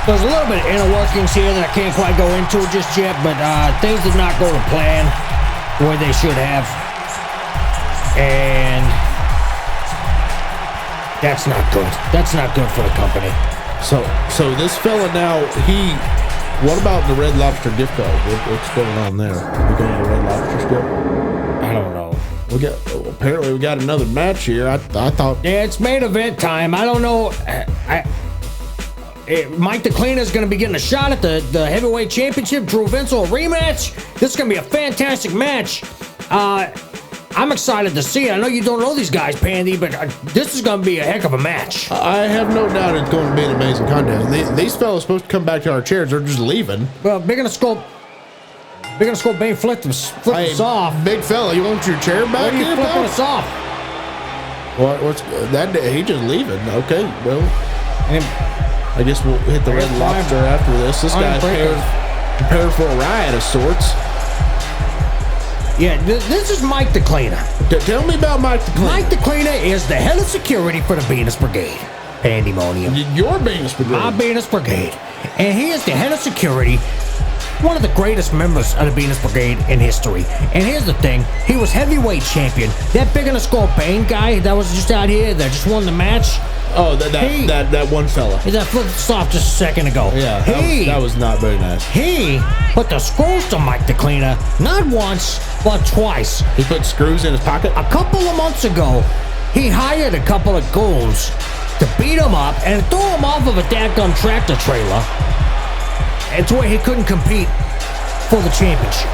There's a little bit of inner workings here that I can't quite go into just yet, but things did not go to plan the way they should have. And that's not good. That's not good for the company. So this fella now, what about the Red Lobster gift card? What's going on there? We going to the Red Lobster still? I don't know. Apparently we got another match here. I thought. Yeah, it's main event time. I don't know. Mike the Cleaner's going to be getting a shot at the heavyweight championship. Drew Vencill rematch. This is going to be a fantastic match. I'm excited to see it. I know you don't know these guys, Pandy, but this is going to be a heck of a match. I have no doubt it's going to be an amazing contest. These fellas are supposed to come back to our chairs. They're just leaving. Well, big in the scope. Big underscore Bayn flipped us off. Big fella, you want your chair back? Why are you here, flipping pal? us off? What's that? He just leaving. Okay, well, And I guess we'll hit the Red Lobster after this. This guy's prepared for a riot of sorts. yeah, this is Mike the Cleaner. Tell me about Mike the Cleaner. Mike the Cleaner is the head of security for the Venus Brigade. Pandemonium. Your Venus Brigade. My Venus Brigade. And he is the head of security, one of the greatest members of the Venus Brigade in history. And here's the thing, he was heavyweight champion. That big underscore Bayn guy that was just out here that just won the match. Oh, that one fella. That flipped us off just a second ago. Yeah, that was not very nice. He put the screws to Mike the Cleaner, not once, but twice. He put screws in his pocket? A couple of months ago, he hired a couple of goons to beat him up and throw him off of a dadgum tractor trailer. It's where he couldn't compete for the championship.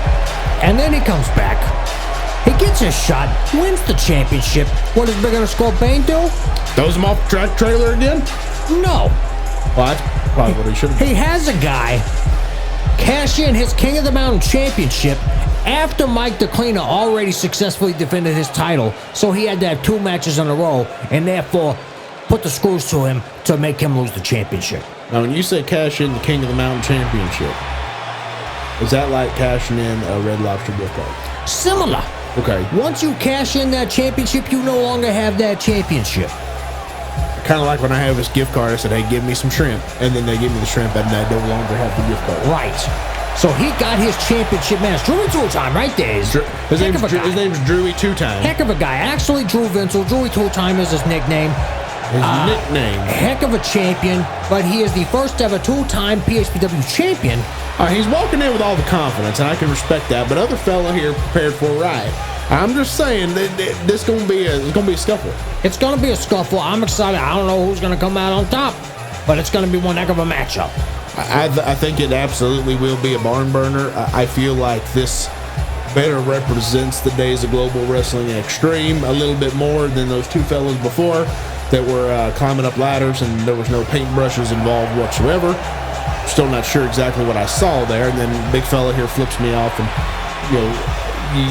And then he comes back. He gets his shot, wins the championship. What does big underscore Bayn do? Throws him off the tractor trailer again? No. Well, that's probably what he should have done. He has a guy cash in his King of the Mountain championship after Mike the Cleaner already successfully defended his title. So he had to have 2 matches in a row and therefore put the screws to him to make him lose the championship. Now, when you say cash in the King of the Mountain championship, is that like cashing in a Red Lobster gift card? Similar. Okay. Once you cash in that championship, you no longer have that championship. Kind of like when I have this gift card, I said, hey, give me some shrimp. And then they give me the shrimp, and I no longer have the gift card. Right. So he got his championship match. Drew Two-Time right there. His name's Drewy Two-Time. Heck of a guy. Actually, Drew Vencill. Drewy Two-Time is his nickname. His nickname. Heck of a champion, but he is the first ever 2-time PHPW champion. He's walking in with all the confidence, and I can respect that. But other fella here prepared for a riot. I'm just saying that this gonna be a scuffle. It's gonna be a scuffle. I'm excited. I don't know who's gonna come out on top, but it's gonna be one heck of a matchup. I think it absolutely will be a barn burner. I feel like this better represents the days of Global Wrestling Extreme a little bit more than those 2 fellas before that were climbing up ladders and there was no paintbrushes involved whatsoever. Still not sure exactly what I saw there. And then big fella here flips me off, and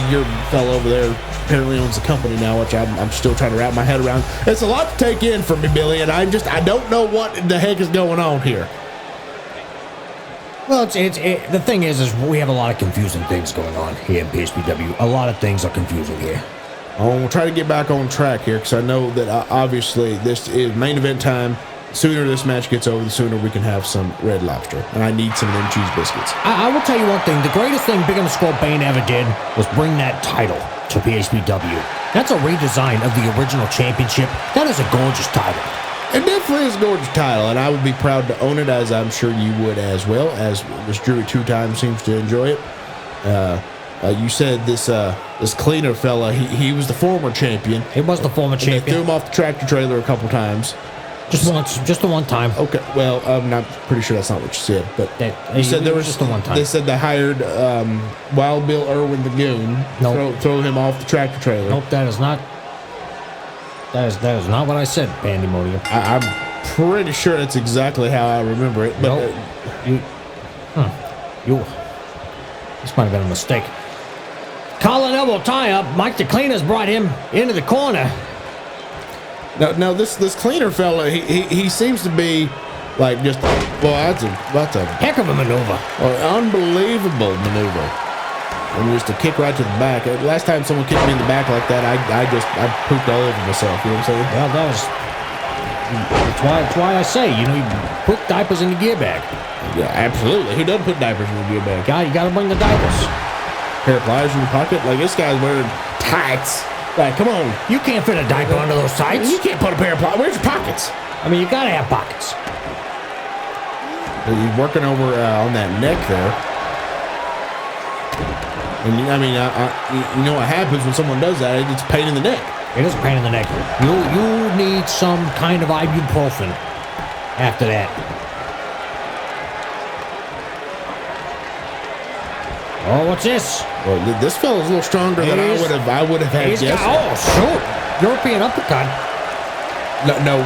your fella over there apparently owns the company now, which I'm still trying to wrap my head around. It's a lot to take in for me, Billy, and I don't know what the heck is going on here. Well, the thing is we have a lot of confusing things going on here in PHPW. A lot of things are confusing here. We'll try to get back on track here, because I know that obviously this is main event time. The sooner this match gets over, the sooner we can have some Red Lobster. And I need some of them cheese biscuits. I will tell you one thing. The greatest thing Big underscore Bayn ever did was bring that title to PHPW. That's a redesign of the original championship. That is a gorgeous title. It definitely is a gorgeous title, and I would be proud to own it, as I'm sure you would as well, as this Drew Two-Time seems to enjoy it. You said this Cleaner fella, he was the former champion. He was the former champion. They threw him off the tractor trailer a couple times. Just once, just the one time. Okay, well, I'm not pretty sure that's not what you said, but you said there was just the one time. They said they hired Wild Bill Irwin the Goon. Nope. Throw him off the tractor trailer. Nope, that is not what I said, Pandemonium. I'm pretty sure that's exactly how I remember it. But this might have been a mistake. Collar and elbow tie up. Mike the Cleaner's brought him into the corner. No, this Cleaner fella, he seems to be like just that's a heck of a maneuver. Unbelievable maneuver. And just a kick right to the back. Last time someone kicked me in the back like that, I pooped all over myself. You know what I'm saying? Well, that's why I say, you put diapers in the gear bag. Yeah, absolutely. Who doesn't put diapers in the gear bag? You got to bring the diapers. Pair of pliers in your pocket? Like, this guy's wearing tights. Like, come on. You can't fit a diaper under those tights. You can't put a pair of pliers. Where's your pockets? I mean, you got to have pockets. He's working over on that neck there. And I mean, you know what happens when someone does that? It's a pain in the neck. It is a pain in the neck. You need some kind of ibuprofen after that. Oh, what's this? Well, this fella's a little stronger than I would have had guessed. Oh, shoot! European uppercut. No,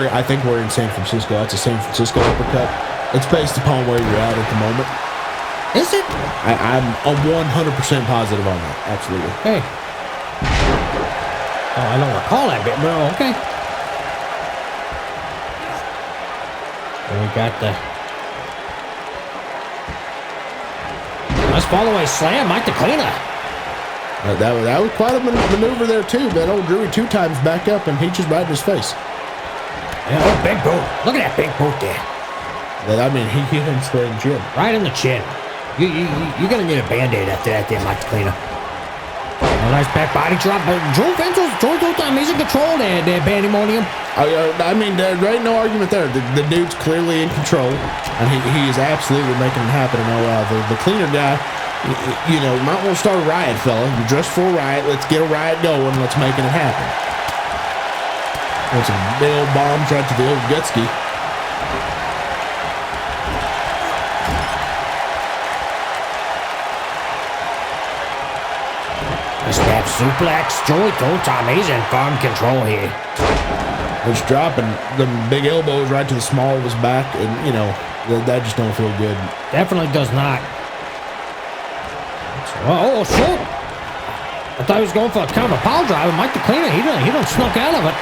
I think we're in San Francisco. That's a San Francisco uppercut. It's based upon where you're at the moment. Is it? I'm 100% positive on that. Absolutely. Hey. Oh, I don't recall that bit, but okay. And we got the nice follow-away slam, Mike the Cleaner. That was quite a maneuver there too, but old Drewy 2 times back up and he just right in his face. Yeah, oh, big boot. Look at that big boot there. I mean, he hit him straight in the chin. Right in the chin. You're gonna need a Band-Aid after that there, Mike the Cleaner. A nice back body drop, but Drew Vencill's he's in control there, Bandemonium. I mean, there ain't no argument there. The dude's clearly in control, and he is absolutely making it happen. And the Cleaner guy, you know, you might want to start a riot, fella. You dress for a riot. Let's get a riot going. Let's make it happen. There's some big old bombs right to the old Gutski. Snap suplex, Joey Toton, he's in firm control here. Just dropping the big elbows right to the small of his back, and you know that just don't feel good. Definitely does not. Oh, short! I thought he was going for a kind of a power drive. Mike the Cleaner, he done snuck out of it.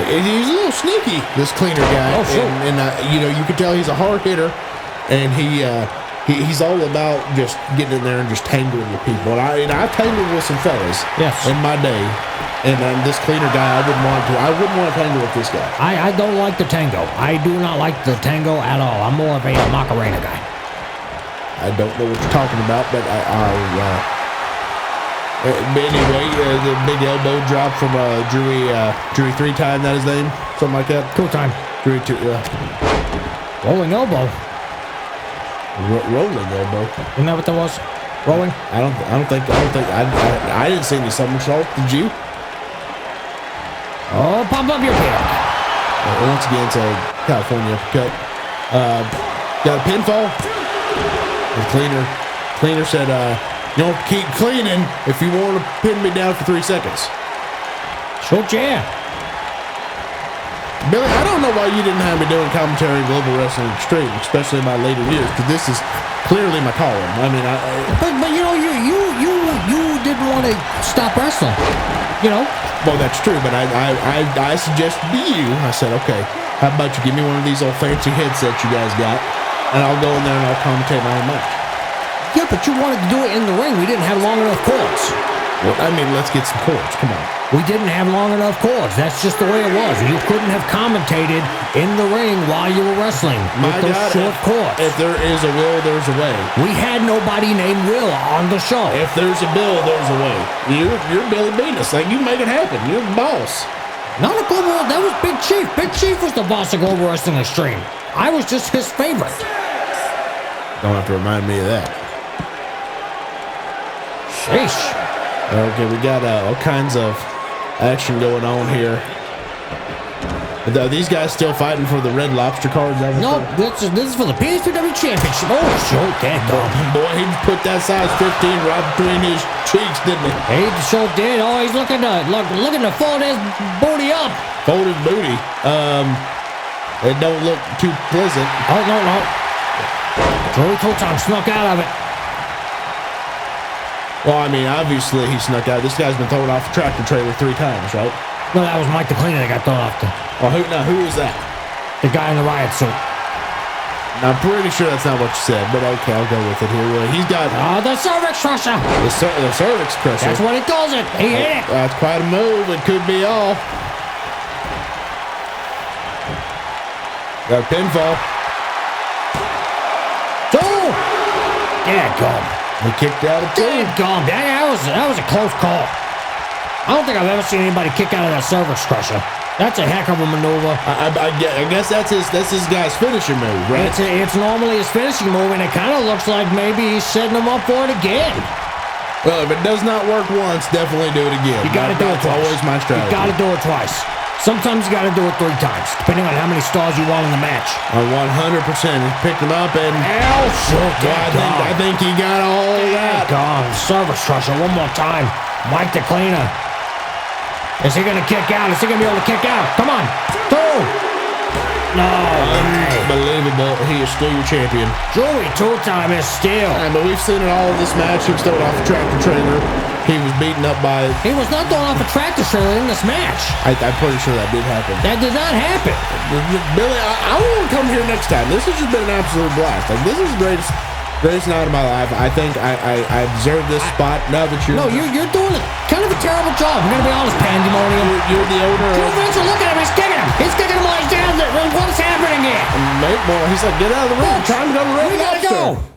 He's a little sneaky, this Cleaner guy. Oh, sure. And you know, you can tell he's a hard hitter, and he's all about just getting in there and just tangling with people. And I've tangled with some fellas in my day, and this Cleaner guy, I wouldn't want to tangle with this guy. I don't like the tango. I do not like the tango at all. I'm more of a Macarena guy. I don't know what you're talking about, but anyway, the big elbow drop from Drewy 3 time, that his name, something like that. Cool time. Drewy 2. Rolling elbow. Rolling elbow. Isn't that what that was? Rolling? I didn't see any somersault. Did you? Oh, pump up your pick. Once again, it's a California cut. Got a pinfall. The Cleaner said, "You don't keep cleaning if you want to pin me down for 3 seconds." Short chair. Billy, I don't know why you didn't have me doing commentary in Global Wrestling Extreme, especially in my later years, because this is clearly my calling. I mean, but you know, you didn't want to stop wrestling, you know. Well, that's true, but I suggested to you. I said, okay, how about you give me one of these old fancy headsets you guys got, and I'll go in there and I'll commentate my own match. Yeah, but you wanted to do it in the ring. We didn't have long enough cords. Well, I mean, let's get some cords. Come on. We didn't have long enough cords. That's just the way it was. You couldn't have commentated in the ring while you were wrestling with those short cords. If there is a will, there's a way. We had nobody named Will on the show. If there's a bill, there's a way. You're Billy Venus. Like, you make it happen. You're the boss. Not a Global. That was Big Chief. Big Chief was the boss of Global Wrestling Extreme. I was just his favorite. Don't have to remind me of that. Sheesh. Okay, we got all kinds of action going on here. These guys still fighting for the Red Lobster cards? No, this is for the PHPW Championship. Oh, sure, that boy, he put that size 15 right between his cheeks, didn't he? He sure did. Oh, he's looking to fold his booty up. Fold his booty. It don't look too pleasant. Oh, no. Joey Toton snuck out of it. Well, I mean, obviously he snuck out. This guy's been thrown off a tractor trailer 3 times, right? No, that was Mike the Cleaner that got thrown off the... Well, who is that? The guy in the riot suit. I'm pretty sure that's not what you said, but okay, I'll go with it here. He's got... the cervix crusher. The cervix crusher. That's what he calls it. He hit it. That's quite a move. It could be all. Got a pinfall. Two. Yeah, come. He kicked out of 2. Gum. That was a close call. I don't think I've ever seen anybody kick out of that cervix crusher. That's a heck of a maneuver. I guess that's his guy's finishing move, right? It's normally his finishing move, and it kind of looks like maybe he's setting him up for it again. Well, if it does not work once, definitely do it again. You got to do it twice. Always my strategy. You got to do it twice. Sometimes you got to do it 3 times, depending on how many stars you want in the match. 100%. He picked him up and... Hell, shit. I think he got all of that. Gone. Cervix crusher one more time. Mike the Cleaner. Is he going to kick out? Is he going to be able to kick out? Come on. 2. No. Unbelievable. he is still your champion. Joey two-time is still. But we've seen it all in this match. He was thrown off a tractor trailer. He was beaten up by... He was not thrown off a tractor trailer in this match. I'm pretty sure that did happen. That did not happen. Billy, I want to come here next time. This has just been an absolute blast. Like, this is the greatest night of my life. I think I deserve this spot now that you're... No, you're doing kind of a terrible job. I'm going to be honest, Pandemonium. You're the owner Drew of... Vencill, look at him. He's kicking him. He's kicking him while he's down there. What's happening here? Mate, boy, he's like, get out of the ring. Time to go to the ring. We got to go.